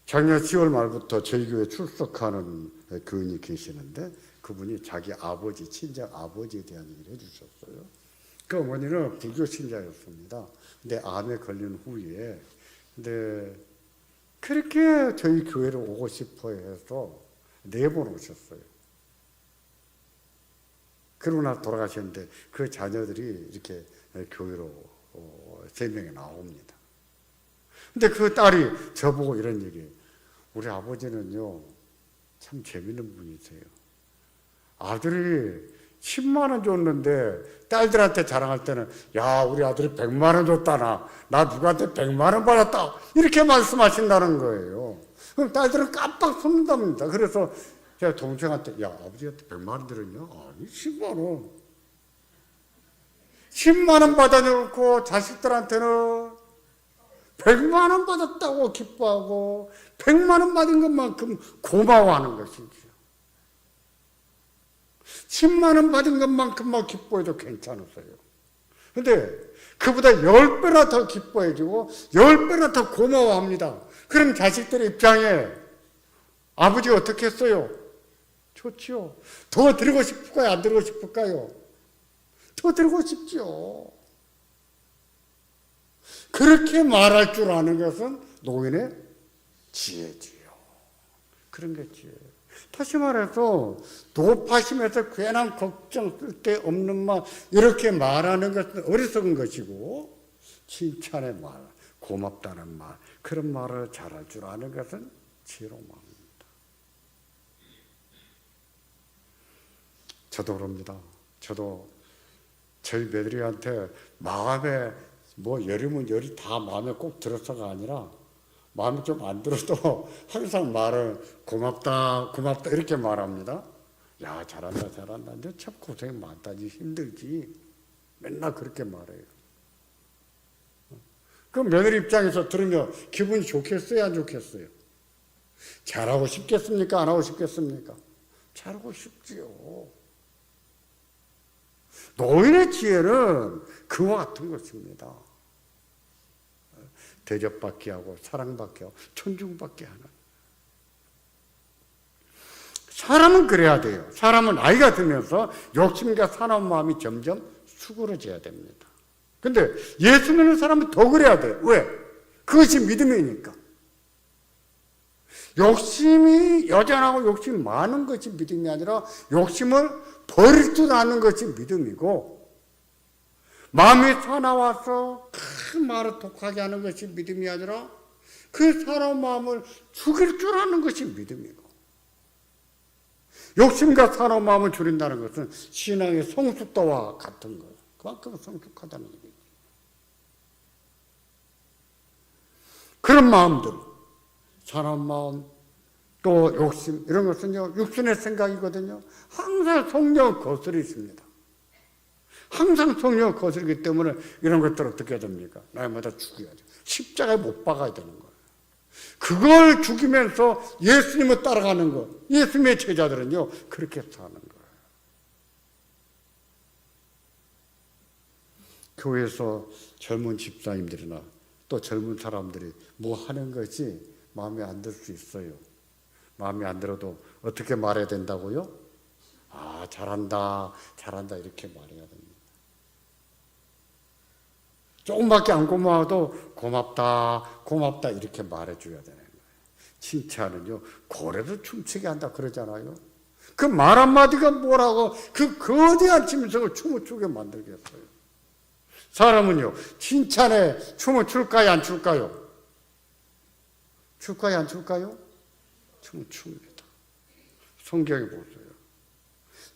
A: 작년 10월 말부터 저희 교회에 출석하는 교인이 계시는데 그분이 자기 아버지, 친정 아버지에 대한 얘기를 해주셨어요. 그 어머니는 불교 신자였습니다. 근데 암에 걸린 후에 근데 그렇게 저희 교회를 오고 싶어 해서 4번 오셨어요. 그러고 나서 돌아가셨는데 그 자녀들이 이렇게 교회로 3명이 나옵니다. 근데 그 딸이 저보고 이런 얘기해요. 우리 아버지는요 참 재밌는 분이세요. 아들이 10만 원 줬는데 딸들한테 자랑할 때는 야 우리 아들이 100만 원 줬다 나 누구한테 100만 원 받았다 이렇게 말씀하신다는 거예요. 그럼 딸들은 깜빡 속는답니다. 그래서 제가 동생한테 야 아버지한테 100만 원 들었냐? 아니 10만 원 10만 원 받아놓고 자식들한테는 100만 원 받았다고 기뻐하고 100만 원 받은 것만큼 고마워하는 것이지요. 10만 원 받은 것만큼만 기뻐해도 괜찮았어요. 근데 그보다 10배나 더 기뻐해주고 10배나 더 고마워합니다. 그럼 자식들의 입장에 아버지가 어떻게 했어요? 좋지요. 더 드리고 싶을까요? 안 드리고 싶을까요? 더 드리고 싶죠. 그렇게 말할 줄 아는 것은 노인의 지혜지요. 그런 게 지혜예요. 다시 말해서 높아심에서 괜한 걱정 쓸데없는 말 이렇게 말하는 것은 어리석은 것이고 칭찬의 말, 고맙다는 말 그런 말을 잘할 줄 아는 것은 지혜로운 마음입니다. 저도 그럽니다. 저도 저희 며느리한테 마음에 열이면 열이 다 마음에 꼭 들어서가 아니라 마음에 좀 안 들어도 항상 말을 고맙다 고맙다 이렇게 말합니다. 야 잘한다 잘한다. 근데 참 고생이 많다지 힘들지. 맨날 그렇게 말해요. 그럼 며느리 입장에서 들으면 기분이 좋겠어요 안 좋겠어요? 잘하고 싶겠습니까 안 하고 싶겠습니까? 잘하고 싶지요. 노인의 지혜는 그와 같은 것입니다. 대접받게 하고 사랑받게 하고 존중받게 하는. 사람은 그래야 돼요. 사람은 나이가 들면서 욕심과 사나운 마음이 점점 수그러져야 됩니다. 근데 예수 믿는 사람은 더 그래야 돼요. 왜? 그것이 믿음이니까. 욕심이 여전하고 욕심이 많은 것이 믿음이 아니라 욕심을 버릴 줄 아는 것이 믿음이고 마음이 사나워서 큰 말을 독하게 하는 것이 믿음이 아니라 그 사람 마음을 죽일 줄 아는 것이 믿음이고 욕심과 사나운 마음을 줄인다는 것은 신앙의 성숙도와 같은 거예요. 그만큼 성숙하다는 얘기죠. 그런 마음들 사람 마음, 또 욕심, 이런 것은요, 육신의 생각이거든요. 항상 성령을 거스르 있습니다. 항상 성령을 거스르기 때문에 이런 것들 어떻게 됩니까? 날마다 죽여야죠. 십자가에 못 박아야 되는 거예요. 그걸 죽이면서 예수님을 따라가는 것. 예수님의 제자들은요, 그렇게 사는 거예요. 교회에서 젊은 집사님들이나 또 젊은 사람들이 뭐 하는 것이 마음에 안 들 수 있어요. 마음에 안 들어도 어떻게 말해야 된다고요? 아, 잘한다, 잘한다 이렇게 말해야 됩니다. 조금밖에 안 고마워도 고맙다, 고맙다 이렇게 말해줘야 되는 거예요. 칭찬은요, 고래도 춤추게 한다 그러잖아요. 그 말 한마디가 뭐라고 그 거대한 짐승을 춤을 추게 만들겠어요. 사람은요, 칭찬에 춤을 출까요, 안 출까요? 출까요, 안 출까요? 춤을 춥니다. 성경에 보세요.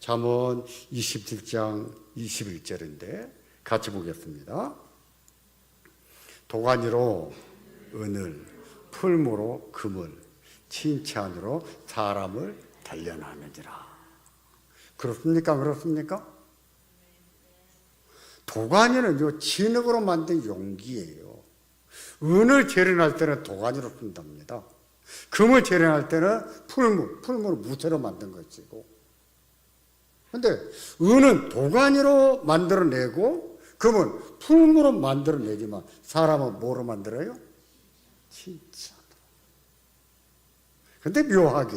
A: 잠언 27장 21절인데 같이 보겠습니다. 도가니로 은을, 풀무로 금을, 칭찬으로 사람을 단련하느니라. 그렇습니까? 그렇습니까? 도가니는요, 진흙으로 만든 용기예요. 은을 재련할 때는 도가니로 쓴답니다. 금을 재련할 때는 풀무로 무쇠로 만든 것이고. 근데 은은 도가니로 만들어내고 금은 풀무로 만들어내지만 사람은 뭐로 만들어요? 칭찬으로. 근데 묘하게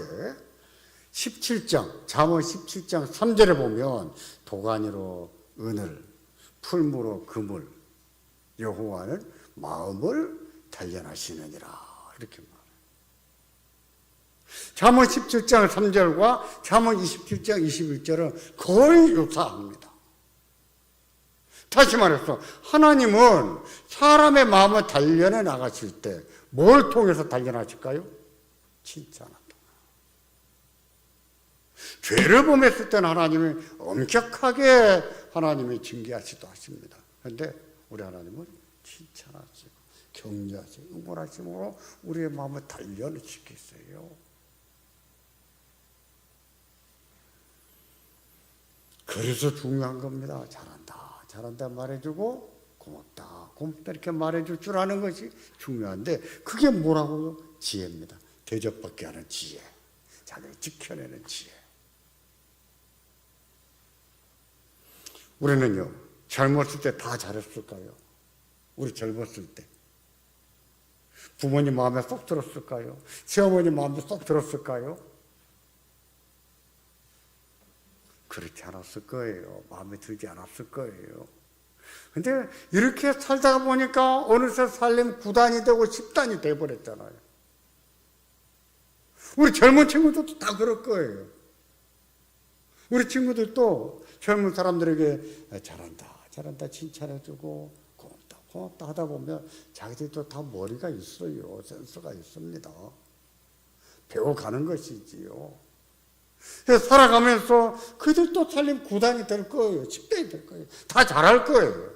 A: 17장, 잠언 17장 3절에 보면 도가니로 은을, 풀무로 금을, 여호와는 마음을 단련하시느니라 이렇게 말해요. 잠언 17장 3절과 잠언 27장 21절은 거의 유사합니다. 다시 말해서 하나님은 사람의 마음을 단련해 나가실 때 뭘 통해서 단련하실까요? 칭찬한다. 죄를 범했을 때는 하나님이 엄격하게 하나님이 징계하시도 하십니다. 그런데 우리 하나님은 칭찬하시고 격려하시고 응원하심으로 우리의 마음을 단련시키세요. 그래서 중요한 겁니다. 잘한다, 잘한다 말해주고 고맙다, 고맙다 이렇게 말해줄 줄 아는 것이 중요한데 그게 뭐라고요? 지혜입니다. 대접받게 하는 지혜, 자기를 지켜내는 지혜. 우리는요, 젊었을 때 다 잘했을까요? 우리 젊었을 때 부모님 마음에 쏙 들었을까요? 시어머니 마음에 쏙 들었을까요? 그렇지 않았을 거예요. 마음에 들지 않았을 거예요. 근데 이렇게 살다가 보니까 어느새 살림 9단이 되고 10단이 돼버렸잖아요. 우리 젊은 친구들도 다 그럴 거예요. 우리 친구들도 젊은 사람들에게 잘한다, 잘한다 칭찬해주고 고맙다, 고맙다 하다 보면 자기들도 다 머리가 있어요. 센스가 있습니다. 배워가는 것이지요. 살아가면서 그들도 살림 9단이 될 거예요. 10단이 될 거예요. 다 잘할 거예요.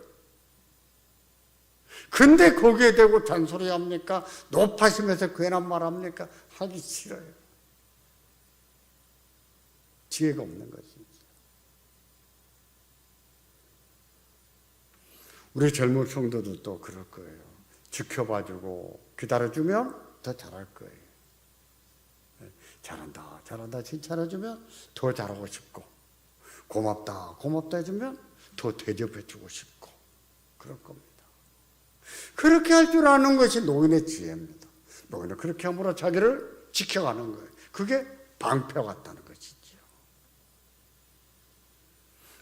A: 근데 거기에 대고 잔소리 합니까? 높아지면서 괜한 말 합니까? 하기 싫어요. 지혜가 없는 것이죠. 우리 젊은 성도들도 그럴 거예요. 지켜봐주고 기다려주면 더 잘할 거예요. 잘한다, 잘한다 칭찬해주면 더 잘하고 싶고 고맙다, 고맙다 해주면 더 대접해주고 싶고 그럴 겁니다. 그렇게 할 줄 아는 것이 노인의 지혜입니다. 노인은 그렇게 함으로 자기를 지켜가는 거예요. 그게 방패 같다는 것이지요.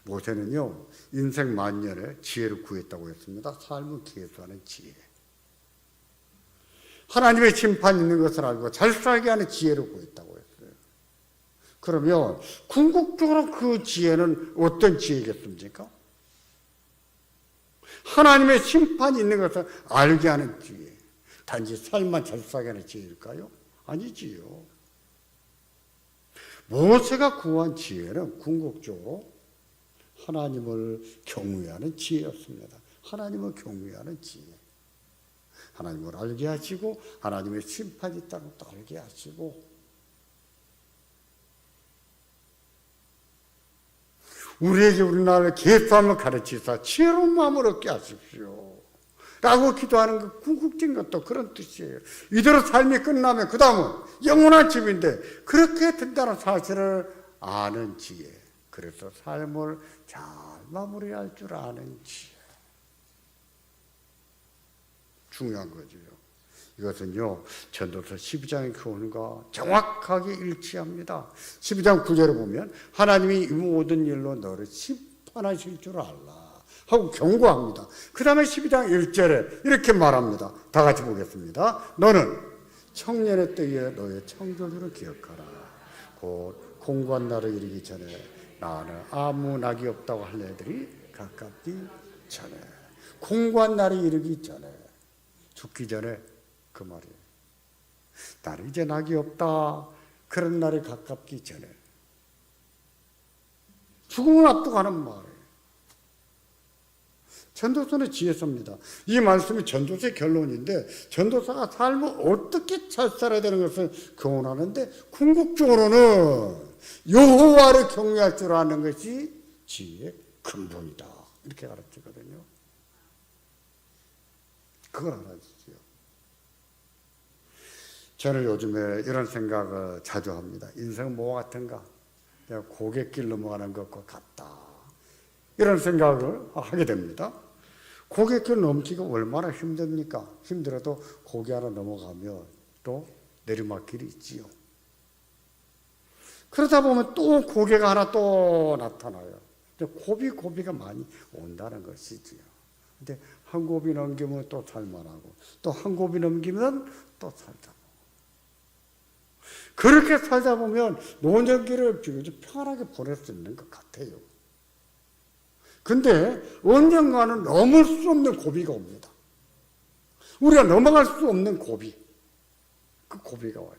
A: 모세는요, 인생 만년에 지혜를 구했다고 했습니다. 삶을 계수하는 지혜. 하나님의 심판이 있는 것을 알고 잘 살게 하는 지혜를 구했다고 했어요. 그러면 궁극적으로 그 지혜는 어떤 지혜겠습니까? 하나님의 심판이 있는 것을 알게 하는 지혜. 단지 삶만 잘 살게 하는 지혜일까요? 아니지요. 모세가 구한 지혜는 궁극적으로 하나님을 경외하는 지혜였습니다. 하나님을 경외하는 지혜. 하나님을 알게 하시고 하나님의 심판이 있다는 것도 알게 하시고 우리에게 우리나라의 계수함을 가르치사 지혜로운 마음을 얻게 하십시오 라고 기도하는 그 궁극적인 것도 그런 뜻이에요. 이대로 삶이 끝나면 그 다음은 영원한 집인데 그렇게 된다는 사실을 아는 지혜, 그래서 삶을 잘 마무리할 줄 아는 지혜, 중요한 거죠. 이것은요 전도서 12장의 교훈과 정확하게 일치합니다. 12장 9절에 보면 하나님이 이 모든 일로 너를 심판하실 줄 알라 하고 경고합니다. 그 다음에 12장 1절에 이렇게 말합니다. 다 같이 보겠습니다. 너는 청년의 때에 너의 창조주를 기억하라. 곧 공고한 날을 이르기 전에 나는 아무 낙이 없다고 할 애들이 가깝기 전에, 공고한 날이 이르기 전에, 죽기 전에 그 말이에요. 나는 이제 낙이 없다, 그런 날이 가깝기 전에, 죽음을 앞두고 하는 말이에요. 전도서는 지혜서입니다. 이 말씀이 전도서의 결론인데 전도사가 삶을 어떻게 잘 살아야 되는 것을 교훈하는데 궁극적으로는 여호와를 경외할 줄 아는 것이 지혜의 근본이다 이렇게 가르치거든요. 그걸 알아주세요. 저는 요즘에 이런 생각을 자주 합니다. 인생은 뭐와 같은가? 그냥 고갯길 넘어가는 것과 같다. 이런 생각을 하게 됩니다. 고갯길 넘기가 얼마나 힘듭니까? 힘들어도 고개 하나 넘어가면 또 내리막길이 있지요. 그러다 보면 또 고개가 하나 또 나타나요. 고비가 많이 온다는 것이지요. 근데 한 고비 넘기면 또 살만하고 또 한 고비 넘기면 또 살다. 그렇게 살다 보면 노년기를 비교적 편하게 보낼 수 있는 것 같아요. 근데 언젠가는 넘을 수 없는 고비가 옵니다. 우리가 넘어갈 수 없는 고비, 그 고비가 와요.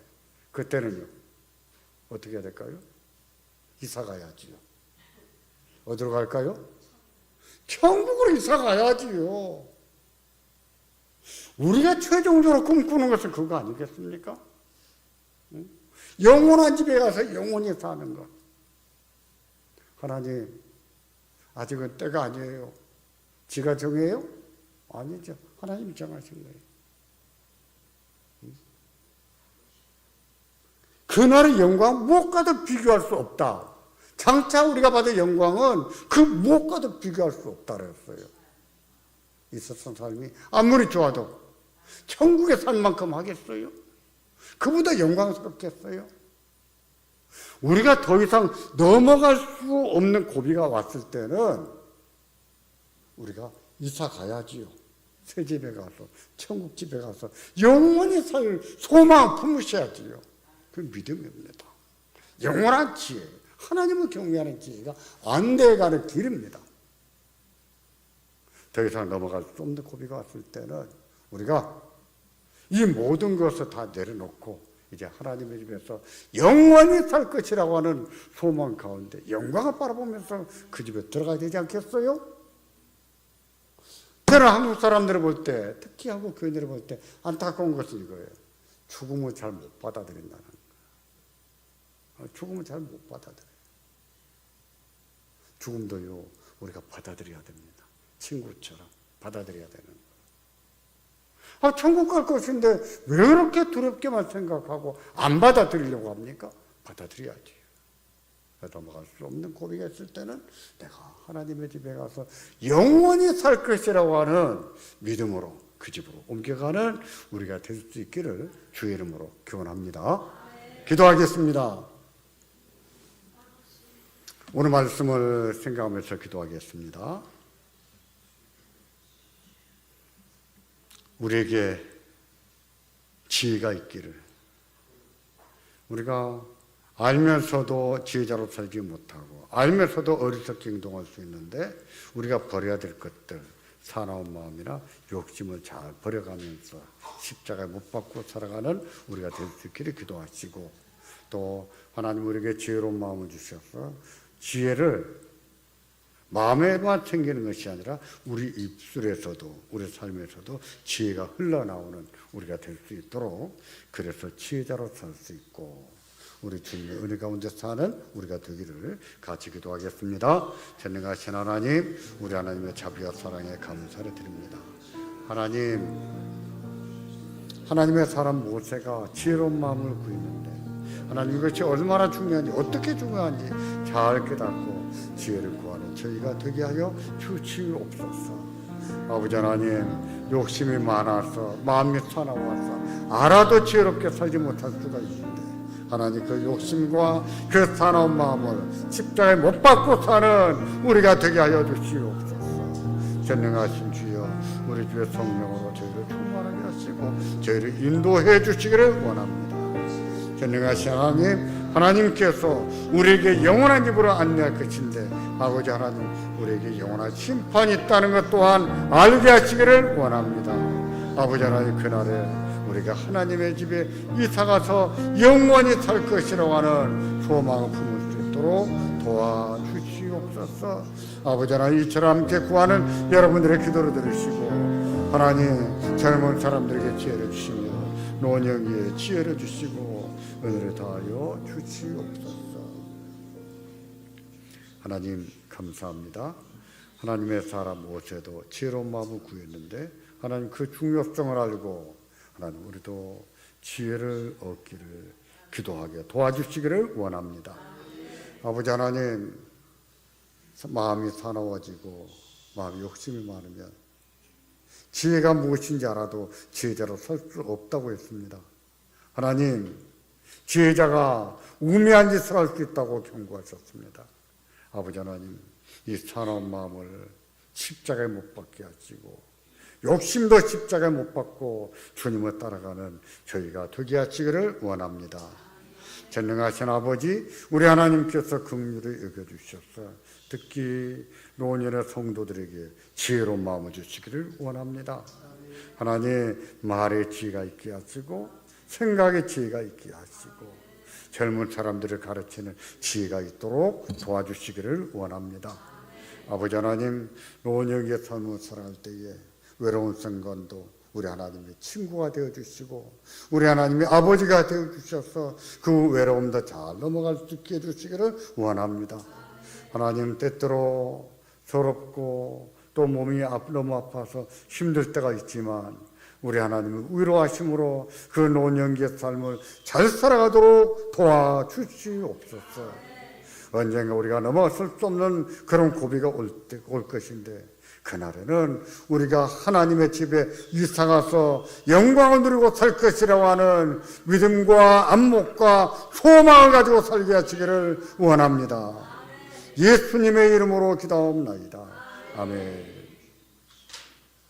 A: 그때는요 어떻게 해야 될까요? 이사 가야지요. 어디로 갈까요? 천국으로 이사 가야지요. 우리가 최종적으로 꿈꾸는 것은 그거 아니겠습니까? 영원한 집에 가서 영원히 사는 것. 하나님, 아직은 때가 아니에요. 지가 정해요? 아니죠. 하나님이 정하신 거예요. 그날의 영광 무엇과도 비교할 수 없다. 장차 우리가 받은 영광은 그 무엇과도 비교할 수 없다 그랬어요. 있었던 삶이 아무리 좋아도 천국에 살 만큼 하겠어요? 그보다 영광스럽겠어요? 우리가 더 이상 넘어갈 수 없는 고비가 왔을 때는 우리가 이사 가야지요. 새 집에 가서, 천국 집에 가서 영원히 살 소망을 품으셔야지요. 그 믿음입니다. 영원한 지혜, 하나님을 경외하는 지혜가 안돼가는 길입니다. 더 이상 넘어갈 수 없는 고비가 왔을 때는 우리가 이 모든 것을 다 내려놓고 이제 하나님의 집에서 영원히 살 것이라고 하는 소망 가운데 영광을 바라보면서 그 집에 들어가야 되지 않겠어요? 저는 한국 사람들을 볼 때, 특히 한국 교인들을 볼 때 안타까운 것은 이거예요. 죽음을 잘 못 받아들인다는 거예요. 죽음을 잘 못 받아들여요. 죽음도요 우리가 받아들여야 됩니다. 친구처럼 받아들여야 되는 거예요. 천국 갈 것인데 왜 그렇게 두렵게만 생각하고 안 받아들이려고 합니까? 받아들여야지. 넘어갈 수 없는 고비가 있을 때는 내가 하나님의 집에 가서 영원히 살 것이라고 하는 믿음으로 그 집으로 옮겨가는 우리가 될 수 있기를 주의 이름으로 기원합니다. 기도하겠습니다. 오늘 말씀을 생각하면서 기도하겠습니다. 우리에게 지혜가 있기를, 우리가 알면서도 지혜자로 살지 못하고 알면서도 어리석게 행동할 수 있는데 우리가 버려야 될 것들, 사나운 마음이나 욕심을 잘 버려가면서 십자가에 못 박고 살아가는 우리가 될 수 있기를 기도하시고, 또 하나님 우리에게 지혜로운 마음을 주셔서 지혜를 마음에만 챙기는 것이 아니라 우리 입술에서도, 우리 삶에서도 지혜가 흘러나오는 우리가 될 수 있도록, 그래서 지혜자로 살 수 있고 우리 주님의 은혜 가운데 사는 우리가 되기를 같이 기도하겠습니다. 전능하신 하나님, 우리 하나님의 자비와 사랑에 감사를 드립니다. 하나님, 하나님의 사람 모세가 지혜로운 마음을 구했는데 하나님, 이것이 얼마나 중요한지, 어떻게 중요한지 잘 깨닫고 지혜를 구하는 저희가 되게 하여 주시옵소서. 아버지 하나님, 욕심이 많아서 마음이 사나워서 알아도 지혜롭게 살지 못할 수가 있는데 하나님, 그 욕심과 그 사나운 마음을 십자가에 못 박고 사는 우리가 되게 하여 주시옵소서. 전능하신 주여, 우리 주의 성령으로 저희를 충만하게 하시고 저희를 인도해 주시기를 원합니다. 전능하신 하나님, 하나님께서 우리에게 영원한 집으로 안내할 것인데 아버지 하나님, 우리에게 영원한 심판이 있다는 것 또한 알게 하시기를 원합니다. 아버지 하나님, 그날에 우리가 하나님의 집에 이사가서 영원히 살 것이라고 하는 소망을 품을 수 있도록 도와주시옵소서. 아버지 하나님, 이처럼 함께 구하는 여러분들의 기도를 들으시고 하나님, 젊은 사람들에게 지혜를 주시며 노년기에 지혜를 주시고 은혜를 다하여 주시옵소서. 하나님, 감사합니다. 하나님의 사람 모세도 지혜로운 마음을 구했는데 하나님, 그 중요성을 알고 하나님, 우리도 지혜를 얻기를 기도하게 도와주시기를 원합니다. 아버지 하나님, 마음이 사나워지고 마음이 욕심이 많으면 지혜가 무엇인지 알아도 지혜자로 설 수 없다고 했습니다. 하나님, 지혜자가 우매한 짓을 할 수 있다고 경고하셨습니다. 아버지 하나님, 이 사나운 마음을 십자가에 못 박게 하시고 욕심도 십자가에 못 박고 주님을 따라가는 저희가 되게 하시기를 원합니다. 전능하신 아버지, 우리 하나님께서 긍휼히 여겨주셔서 특히 노년의 성도들에게 지혜로운 마음을 주시기를 원합니다. 하나님, 말에 지혜가 있게 하시고 생각에 지혜가 있게 하시고 젊은 사람들을 가르치는 지혜가 있도록 도와주시기를 원합니다. 아버지 하나님, 노년의 삶을 살아갈 때에 외로운 순간도 우리 하나님의 친구가 되어주시고 우리 하나님의 아버지가 되어주셔서 그 외로움도 잘 넘어갈 수 있게 해주시기를 원합니다. 하나님, 때때로 서럽고 또 몸이 너무 아파서 힘들 때가 있지만 우리 하나님은 위로하심으로 그 노년기의 삶을 잘 살아가도록 도와주시옵소서. 언젠가 우리가 넘어설 수 없는 그런 고비가 올 것인데 그날에는 우리가 하나님의 집에 이사가서 영광을 누리고 살 것이라고 하는 믿음과 안목과 소망을 가지고 살게 하시기를 원합니다. 예수님의 이름으로 기도하옵나이다. 아멘.